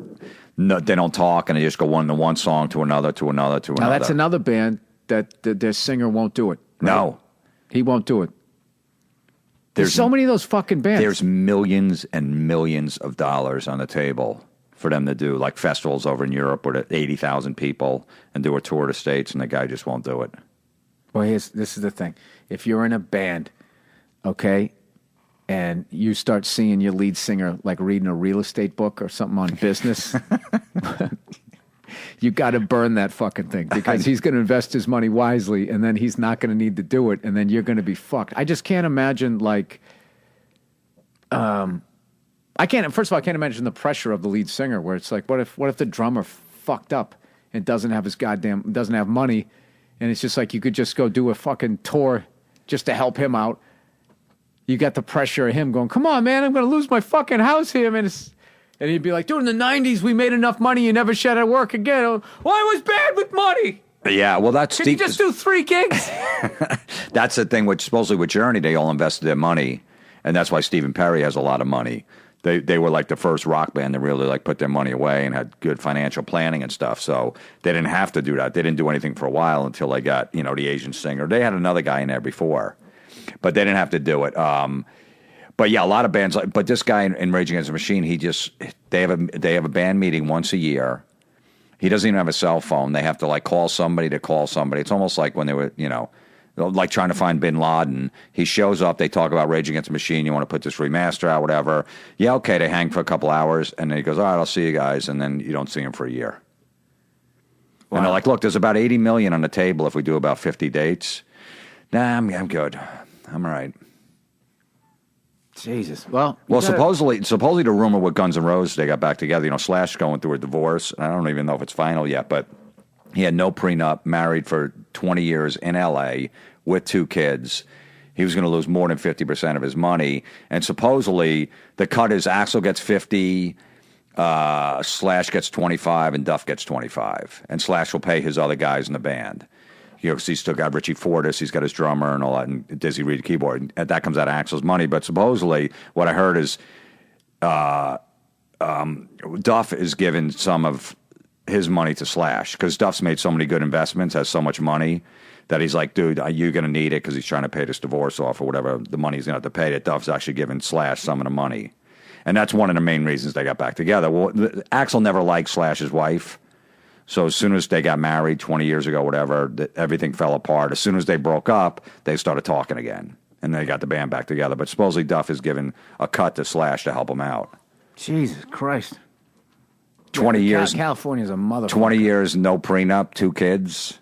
no, they don't talk and they just go one song to another, to another, to another. Now that's another band that their singer won't do it. Right? No. He won't do it. There's so many of those fucking bands. There's millions and millions of dollars on the table for them to do like festivals over in Europe with 80,000 people and do a tour of the States and the guy just won't do it. Well, this is the thing. If you're in a band, okay, and you start seeing your lead singer like reading a real estate book or something on business, you got to burn that fucking thing because he's going to invest his money wisely and then he's not going to need to do it and then you're going to be fucked. I just can't imagine like, first of all, I can't imagine the pressure of the lead singer where it's like, what if the drummer fucked up and doesn't have money. And it's just like you could just go do a fucking tour just to help him out. You got the pressure of him going, come on, man, I'm going to lose my fucking house here. And he'd be like, dude, in the 90s, we made enough money, you never shut at work again. Well, I was bad with money. Yeah, well, that's... Can you just do 3 gigs? That's the thing, supposedly with Journey, they all invested their money. And that's why Stephen Perry has a lot of money. They were like the first rock band that really like put their money away and had good financial planning and stuff. So they didn't have to do that. They didn't do anything for a while until they got, the Asian singer. They had another guy in there before, but they didn't have to do it. But yeah, a lot of bands but this guy in Rage Against the Machine, they have a band meeting once a year. He doesn't even have a cell phone. They have to like call somebody to call somebody. It's almost like when they were, like trying to find Bin Laden. He shows up, they talk about Rage Against the Machine, you want to put this remaster out, whatever. Yeah, okay, they hang for a couple hours, and then he goes, all right, I'll see you guys, and then you don't see him for a year. Wow. And they're like, look, there's about $80 million on the table if we do about 50 dates. Nah, I'm good. I'm all right. Jesus. Well, supposedly the rumor with Guns N' Roses, they got back together. Slash going through a divorce. I don't even know if it's final yet, but he had no prenup, married for 20 years in L.A. with 2 kids. He was going to lose more than 50% of his money. And supposedly the cut is Axl gets 50, Slash gets 25, and Duff gets 25. And Slash will pay his other guys in the band. 'Cause he's still got Richie Fortus, he's got his drummer and all that, and Dizzy Reed keyboard. And that comes out of Axl's money. But supposedly what I heard is Duff is giving some of his money to Slash because Duff's made so many good investments, has so much money that he's like, dude, you're going to need it because he's trying to pay this divorce off or whatever the money he's going to have to pay. That Duff's actually giving Slash some of the money. And that's one of the main reasons they got back together. Well, Axl never liked Slash's wife. So as soon as they got married 20 years ago, whatever, everything fell apart. As soon as they broke up, they started talking again. And they got the band back together. But supposedly Duff is giving a cut to Slash to help him out. Jesus Christ. 20 years. California's a motherfucker. 20 years, no prenup, 2 kids.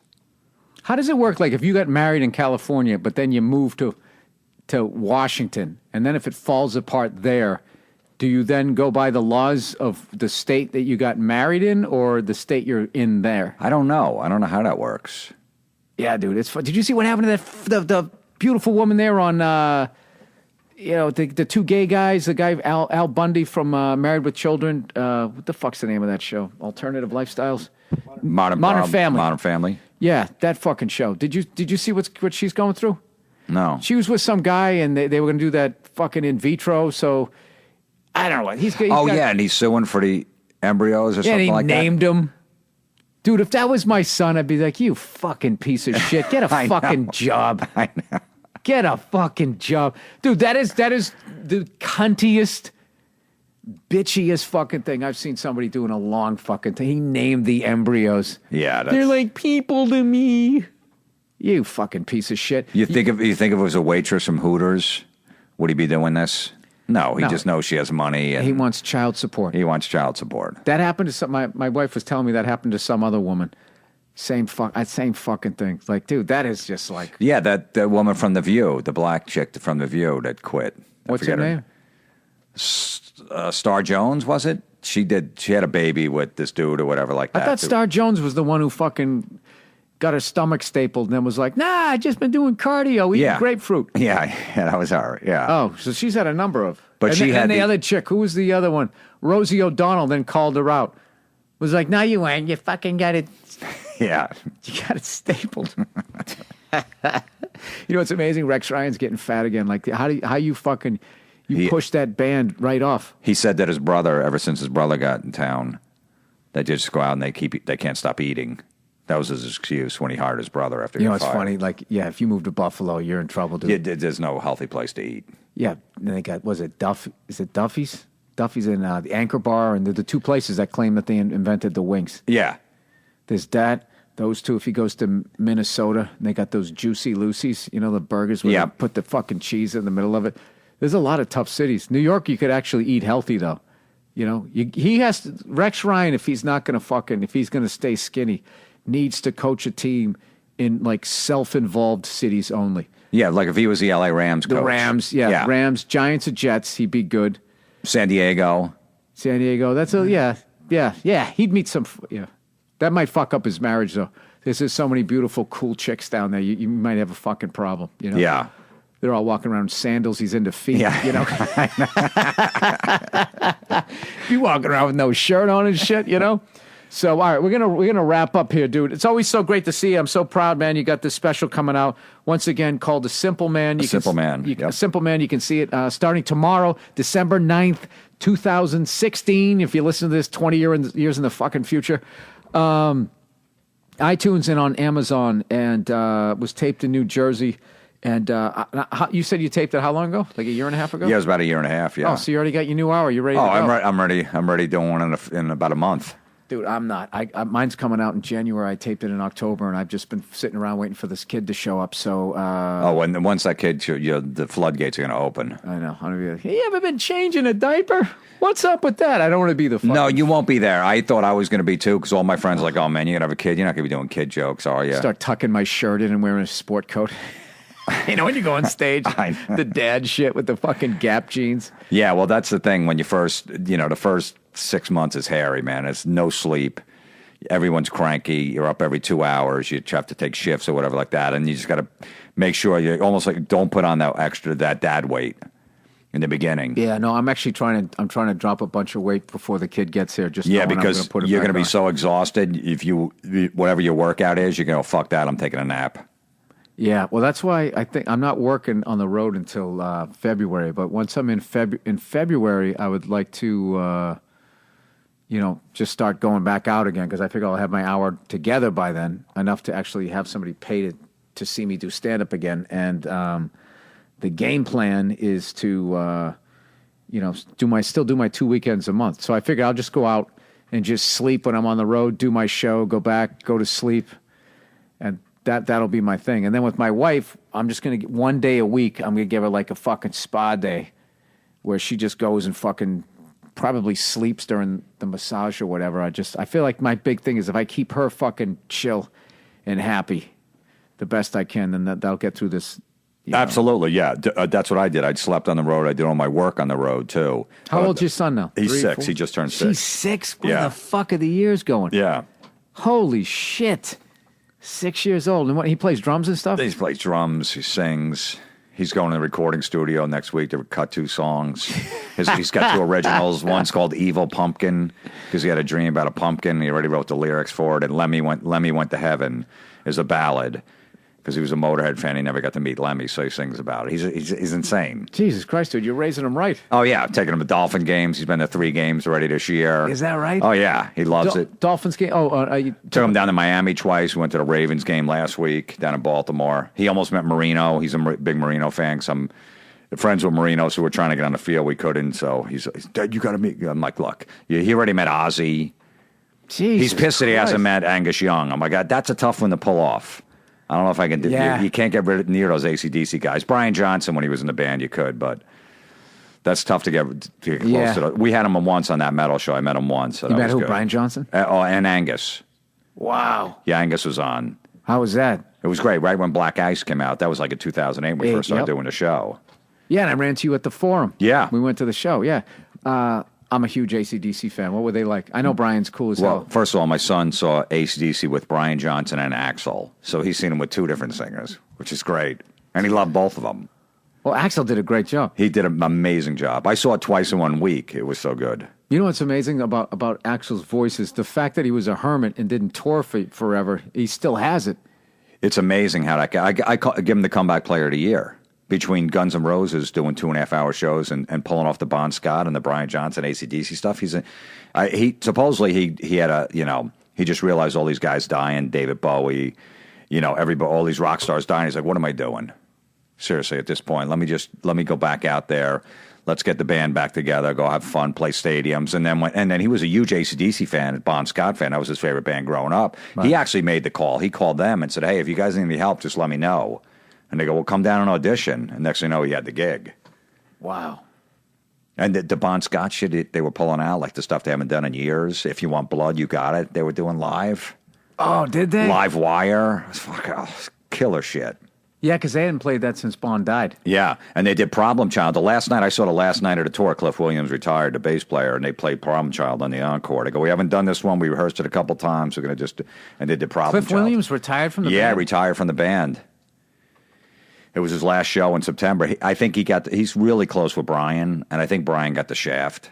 How does it work? Like if you got married in California, but then you move to Washington, and then if it falls apart there, do you then go by the laws of the state that you got married in, or the state you're in there? I don't know. I don't know how that works. Yeah, dude, it's fun. Did you see what happened to the beautiful woman there on, the two gay guys, the guy Al Bundy from Married with Children? What the fuck's the name of that show? Alternative Lifestyles? Modern Family. Modern Family. Yeah, that fucking show. Did you see what she's going through? No. She was with some guy, and they were going to do that fucking in vitro, so I don't know what. And he's suing for the embryos or something like that? Yeah, and he named him. Dude, if that was my son, I'd be like, you fucking piece of shit. Get a fucking job. I know. Get a fucking job. Dude, that is the cuntiest, bitchiest fucking thing I've seen somebody do in a long fucking thing. He named the embryos. Yeah. They're like people to me. You fucking piece of shit. You think if it was a waitress from Hooters, would he be doing this? No, he just knows she has money. And he wants child support. He wants child support. That happened to some. My wife was telling me that happened to some other woman. Same fucking thing. Like, dude, that is just like. Yeah, that woman from The View, the black chick from The View that quit. What's her name? Star Jones, was it? She had a baby with this dude or whatever like that. I thought Star Jones was the one who fucking got her stomach stapled and then was like, nah, I just been doing cardio, eating grapefruit. Yeah, that was her. Yeah. Oh, so she's had a number of. But and the other chick, who was the other one? Rosie O'Donnell then called her out. Was like, no, you ain't. You fucking got it. Yeah. You got it stapled. You know what's amazing? Rex Ryan's getting fat again. Like, how you fucking push that band right off? He said that his brother, ever since his brother got in town, they just go out and they can't stop eating. That was his excuse when he hired his brother after he got fired. It's funny? Like, yeah, if you move to Buffalo, you're in trouble, dude. Yeah, there's no healthy place to eat. Yeah, and they got, is it Duffy's? Duffy's in the Anchor Bar, and they're the two places that claim that they invented the wings. Yeah. There's those two. If he goes to Minnesota, and they got those Juicy Lucy's, the burgers where they put the fucking cheese in the middle of it. There's a lot of tough cities. New York, you could actually eat healthy, though. He has to, Rex Ryan, if he's going to stay skinny, needs to coach a team in like self-involved cities only. Yeah, like if he was the LA Rams coach. The Rams, yeah. Rams, Giants, or Jets, he'd be good. San Diego, that's yeah. He'd meet some, That might fuck up his marriage, though. There's so many beautiful, cool chicks down there. You might have a fucking problem, Yeah. They're all walking around in sandals. He's into feet, You walking around with no shirt on and shit, So, all right, we're gonna wrap up here, dude. It's always so great to see you. I'm so proud, man. You got this special coming out once again called The Simple Man. Simple Man. A Simple Man. You can see it starting tomorrow, December 9th, 2016. If you listen to this 20 years in the fucking future, iTunes and on Amazon, and was taped in New Jersey. And you said you taped it how long ago? Like a year and a half ago? Yeah, it was about a year and a half. Yeah. Oh, so you already got your new hour? You ready? To go? I'm ready. I'm ready doing one in about a month. Dude, I'm not. Mine's coming out in January. I taped it in October, and I've just been sitting around waiting for this kid to show up. So, and once that kid, the floodgates are going to open. I know. I'm gonna be like, hey, you ever been changing a diaper? What's up with that? I don't want to be the fucking... No, you won't be there. I thought I was going to be too, because all my friends are like, oh man, you're going to have a kid. You're not going to be doing kid jokes, are you? Start tucking my shirt in and wearing a sport coat. When you go on stage, the dad shit with the fucking Gap jeans. Yeah, well, that's the thing. When you first, the first 6 months is hairy, man. It's no sleep. Everyone's cranky. You're up every 2 hours. You have to take shifts or whatever like that. And you just got to make sure you almost like don't put on that dad weight in the beginning. Yeah, no, I'm actually trying to drop a bunch of weight before the kid gets here. Just because you're going to be so exhausted. If whatever your workout is, you're going to fuck that. I'm taking a nap. Yeah, well, that's why I think I'm not working on the road until February. But once I'm in February, I would like to, just start going back out again because I figure I'll have my hour together by then, enough to actually have somebody pay to see me do stand-up again. And the game plan is to, still do my 2 weekends a month. So I figure I'll just go out and just sleep when I'm on the road, do my show, go back, go to sleep, and that'll be my thing. And then with my wife, I'm just going to get 1 day a week. I'm going to give her like a fucking spa day where she just goes and fucking probably sleeps during the massage or whatever. I feel like my big thing is if I keep her fucking chill and happy, the best I can, then that'll get through this. You know. Absolutely, yeah. That's what I did. I slept on the road. I did all my work on the road, too. How old's your son now? He's 3, 6. 4? He just turned 6. He's 6? Where Yeah. the fuck are the years going? Yeah. Holy shit. 6 years old. And what, he plays drums and stuff? He plays drums. He sings. He's going to the recording studio next week to cut 2 songs. He's got 2 originals. One's called Evil Pumpkin because he had a dream about a pumpkin. He already wrote the lyrics for it. And Lemmy Went to Heaven is a ballad because he was a Motorhead fan. He never got to meet Lemmy, so he sings about it. He's insane. Jesus Christ, dude, you're raising him right. Oh, yeah. Taking him to Dolphin games. He's been to 3 games already this year. Is that right? Oh, yeah. He loves it. Dolphins game? You Took him down to Miami twice. We went to the Ravens game last week down in Baltimore. He almost met Marino. He's a big Marino fan. Some friends with Marino, so we're trying to get on the field. We couldn't, so he's Dad, you got to meet. I'm like, look, he already met Ozzy. Jesus He's pissed that he Christ. hasn't met Angus Young. I'm like, that's a tough one to pull off. I don't know if I can do Yeah. You can't get near those AC/DC guys. Brian Johnson, when he was in the band, you could, but that's tough to get close Yeah. to. We had him once on that metal show. I met him once. So You that met was who, good. Brian Johnson? And Angus. Wow. Yeah, Angus was on. How was that? It was great, right when Black Ice came out. That was like in 2008 when we first started Yep. doing the show. Yeah, and I ran into you at the Forum. Yeah. We went to the show, yeah. I'm a huge AC/DC fan. What were they like? I know Brian's cool as Well, hell. first of all, my son saw AC/DC with Brian Johnson and Axl. So he's seen him with 2 different singers, which is great. And he loved both of them. Well, Axel did a great job. He did an amazing job. I saw it twice in 1 week. It was so good. You know what's amazing about Axel's voice is the fact that he was a hermit and didn't tour forever. He still has it. It's amazing how that guy. I give him the comeback player of the year. Between Guns N' Roses doing 2.5-hour shows and pulling off the Bon Scott and the Brian Johnson AC/DC stuff, he supposedly he had a he just realized all these guys dying, David Bowie, everybody, all these rock stars dying. He's like, what am I doing? Seriously, at this point, let me go back out there. Let's get the band back together, go have fun, play stadiums, and then he was a huge AC/DC fan, Bon Scott fan. That was his favorite band growing up. Right. He actually made the call. He called them and said, hey, if you guys need any help, just let me know. And they go, well, come down and audition. And next thing you know, he had the gig. Wow. And the Bon Scott shit they were pulling out, like the stuff they haven't done in years. If you want blood, you got it. They were doing live. Oh, did they? Live Wire. Killer shit. Yeah, because they hadn't played that since Bon died. Yeah, and they did Problem Child. I saw the last night of the tour. Cliff Williams retired, the bass player, and they played Problem Child on the encore. They go, we haven't done this one. We rehearsed it a couple times. We're going to and they did Problem Child. Cliff Williams retired from the band? Yeah, retired from the band. It was his last show in September. I think he's really close with Brian, and I think Brian got the shaft.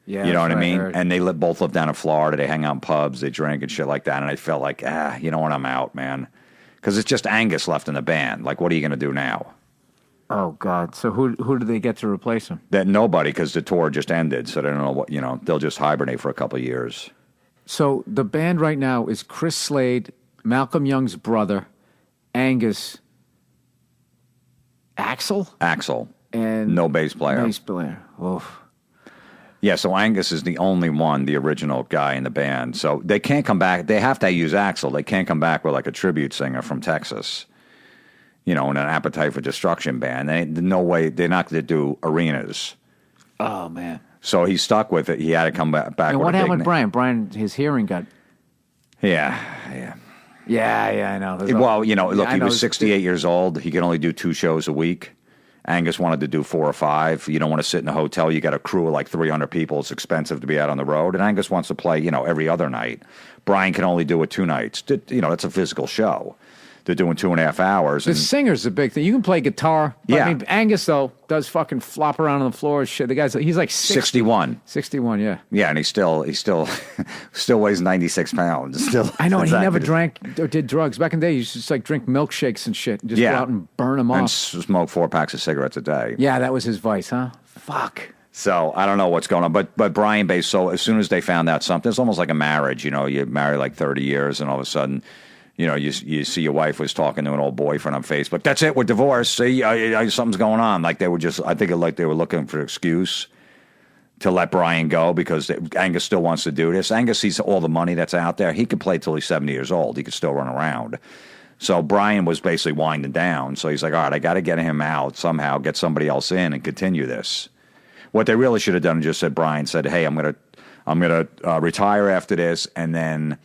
Yeah, you know what I mean? heard. And they both live down in Florida. They hang out in pubs, they drink and shit like that. And I felt like, you know what, I'm out, man. Because it's just Angus left in the band. Like, what are you going to do now? Oh, God. So who do they get to replace him? That nobody, because the tour just ended. So they don't know what, they'll just hibernate for a couple of years. So the band right now is Chris Slade, Malcolm Young's brother, Angus, Axl, and no bass player. Bass player. Oof. Yeah, so Angus is the only one, the original guy in the band. So they can't come back. They have to use Axl. They can't come back with like a tribute singer from Texas, in an Appetite for Destruction band. No way. They're not going to do arenas. Oh, man. So he's stuck with it. He had to come back. And with what a happened big with Brian? Brian, his hearing got... Yeah. Yeah, I know. Well, look, he know. was 68 years old. He could only do 2 shows a week. Angus wanted to do 4 or 5. You don't want to sit in a hotel. You got a crew of like 300 people. It's expensive to be out on the road. And Angus wants to play, every other night. Brian can only do it 2 nights. That's a physical show. They're doing 2.5 hours. The singer's a big thing. You can play guitar. But, Yeah. I mean, Angus, though, does fucking flop around on the floor and shit. The guy's, he's like 61. 61, yeah. Yeah, and he still weighs 96 pounds. Still, I know, and he exactly. never drank or did drugs. Back in the day, he used to just like drink milkshakes and shit and just go out and burn them and off. smoke 4 packs of cigarettes a day. Yeah, that was his vice, huh? Fuck. So I don't know what's going on, but Brian Bass. So as soon as they found out something, it's almost like a marriage. You marry like 30 years, and all of a sudden, you see your wife was talking to an old boyfriend on Facebook. That's it, we're divorced. See, something's going on. Like they were just, I think, like they were looking for an excuse to let Brian go because Angus still wants to do this. Angus sees all the money that's out there. He could play till he's 70 years old. He could still run around. So Brian was basically winding down. So he's like, all right, I got to get him out somehow, get somebody else in and continue this. What they really should have done is just said, Brian said, hey, I'm gonna retire after this, and then,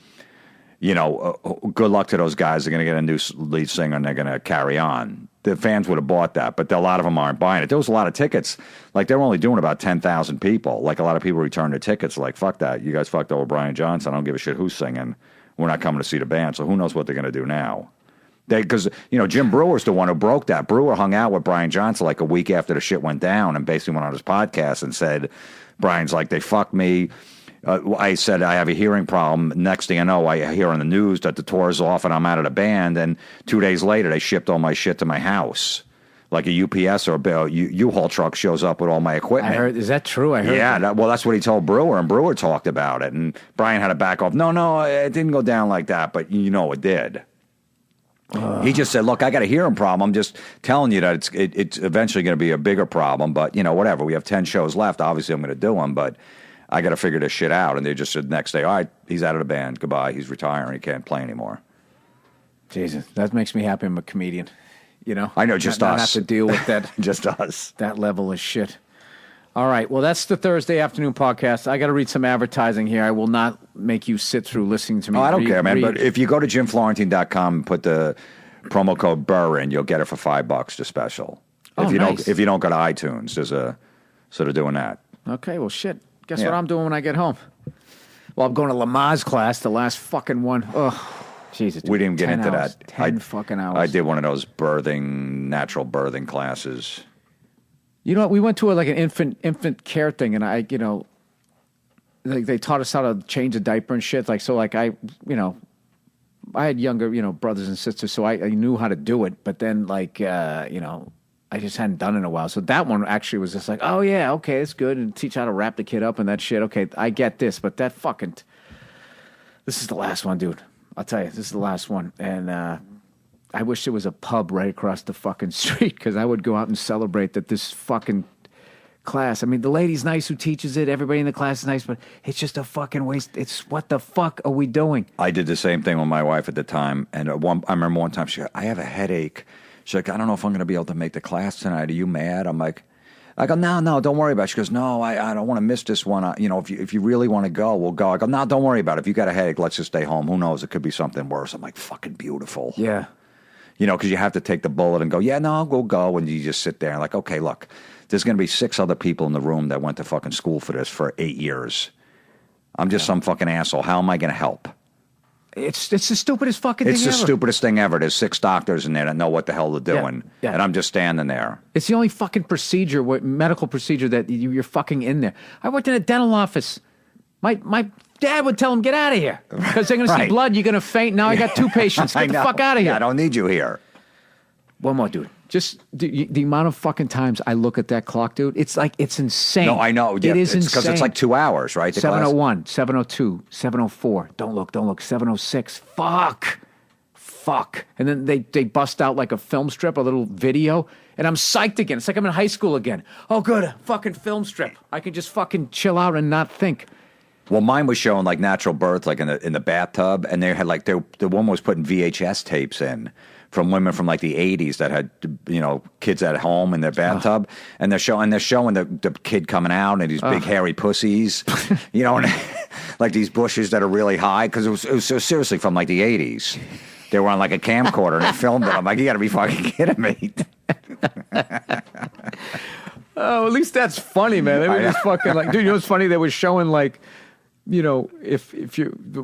good luck to those guys. They're going to get a new lead singer and they're going to carry on. The fans would have bought that, but a lot of them aren't buying it. There was a lot of tickets. Like, they're only doing about 10,000 people. Like, a lot of people returned their tickets. Like, fuck that. You guys fucked over Brian Johnson. I don't give a shit who's singing. We're not coming to see the band, so who knows what they're going to do now. Because, Jim Brewer's the one who broke that. Brewer hung out with Brian Johnson like a week after the shit went down and basically went on his podcast and said, Brian's like, they fucked me. I said, I have a hearing problem. Next thing I know, I hear on the news that the tour's off and I'm out of the band. And 2 days later, they shipped all my shit to my house. Like a UPS or a U-Haul truck shows up with all my equipment. I heard. Is that true? I heard. Yeah, that's what he told Brewer, and Brewer talked about it. And Brian had to back off. No, it didn't go down like that, but it did. He just said, look, I got a hearing problem. I'm just telling you that it's eventually going to be a bigger problem. But, whatever. We have 10 shows left. Obviously, I'm going to do them, but I got to figure this shit out. And they just said next day, all right, he's out of the band. Goodbye. He's retiring. He can't play anymore. Jesus, that makes me happy I'm a comedian. I know, just not us. have to deal with that. Just us. That level of shit. All right. Well, that's the Thursday afternoon podcast. I got to read some advertising here. I will not make you sit through listening to me. I don't care, man. But if you go to jimflorentine.com and put the promo code Burr in, you'll get it for $5, the special. Oh, nice. If you don't go to iTunes, there's a sort of doing that. Okay. Well, shit. Guess what I'm doing when I get home? Well, I'm going to Lamaze class, the last fucking one. Oh, Jesus. We didn't get into hours, that. 10 fucking hours. I did one of those natural birthing classes. You know what? We went to an infant care thing, and they taught us how to change a diaper and shit. I had younger, brothers and sisters, so I knew how to do it. But then, I just hadn't done it in a while. So that one actually was just like, oh yeah, okay, it's good, and teach how to wrap the kid up and that shit. Okay, I get this, but that fucking, this is the last one, dude. I'll tell you, this is the last one, and I wish there was a pub right across the fucking street because I would go out and celebrate that this fucking class. I mean, the lady's nice who teaches it. Everybody in the class is nice, but it's just a fucking waste. It's what the fuck are we doing? I did the same thing with my wife at the time, and I remember one time she goes, I have a headache. She's like, I don't know if I'm going to be able to make the class tonight. Are you mad? I go, no, don't worry about it. She goes, no, I don't want to miss this one. If you really want to go, we'll go. I go, no, don't worry about it. If you got a headache, let's just stay home. Who knows? It could be something worse. I'm like, fucking beautiful. Yeah. Because you have to take the bullet and go, yeah, no, we'll go. And you just sit there and like, okay, look, there's going to be 6 other people in the room that went to fucking school for this for 8 years. I'm just some fucking asshole. How am I going to help? It's the stupidest fucking thing ever. It's the stupidest thing ever. There's 6 doctors in there that know what the hell they're doing. Yeah. And I'm just standing there. It's the only fucking medical procedure that you're fucking in there. I worked in a dental office. My dad would tell him, get out of here. Because they're going to see blood. You're going to faint. Now I got 2 patients. Get the fuck out of here. I don't need you here. One more, dude. Just the amount of fucking times I look at that clock, dude, it's insane. No, I know. It is insane. Because it's like 2 hours, right? 7:01, 7:02, 7:04. Don't look. 7:06. Fuck. And then they bust out like a film strip, a little video, and I'm psyched again. It's like I'm in high school again. Oh, good. A fucking film strip. I can just fucking chill out and not think. Well, mine was showing like natural birth, like in the bathtub, and they had like the woman was putting VHS tapes in from women from like the 80s that had kids at home in their bathtub, and they're showing the kid coming out and these big hairy pussies, and like these bushes that are really high because it was so seriously from like the 80s. They were on like a camcorder and they filmed it. I'm like, you got to be fucking kidding me. Oh, at least that's funny, man. They were just fucking like, dude. What's funny? They were showing like, if the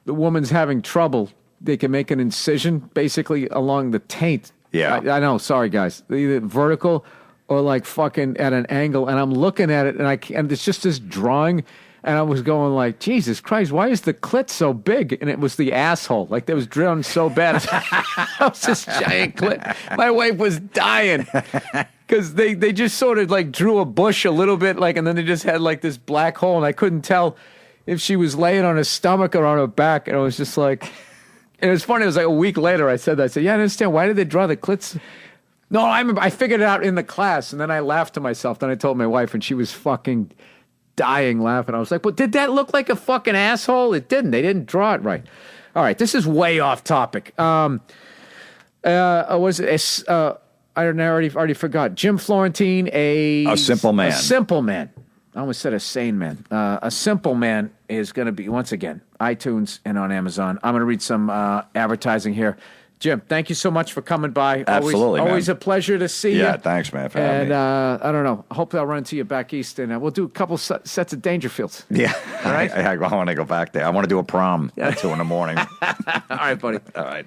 woman's having trouble, they can make an incision basically along the taint. Yeah, I know. Sorry, guys. Either vertical or like fucking at an angle. And I'm looking at it, and it's just this drawing, and I was going like, Jesus Christ, why is the clit so big? And it was the asshole. Like they was drawn so bad. It was this giant clit. My wife was dying. Because they just sort of like drew a bush a little bit, like, and then they just had like this black hole, and I couldn't tell if she was laying on her stomach or on her back, and it was just like, and it was funny. It was like a week later I said that. I said, yeah, I understand. Why did they draw the clits? No, I remember I figured it out in the class, and then I laughed to myself. Then I told my wife, and she was fucking dying laughing. I was like, well, did that look like a fucking asshole? It didn't. They didn't draw it right. All right, this is way off topic. Was it I already forgot. Jim Florentine, a simple man. A simple man. I almost said a sane man. A simple man is going to be, once again, iTunes and on Amazon. I'm going to read some advertising here. Jim, thank you so much for coming by. Absolutely, always man. a pleasure to see you. Yeah, thanks, man, for having me. I don't know. Hopefully I'll run into you back east, and we'll do a couple sets of Dangerfields. Yeah. All right? I want to go back there. I want to do a prom at 2 in the morning. All right, buddy. All right.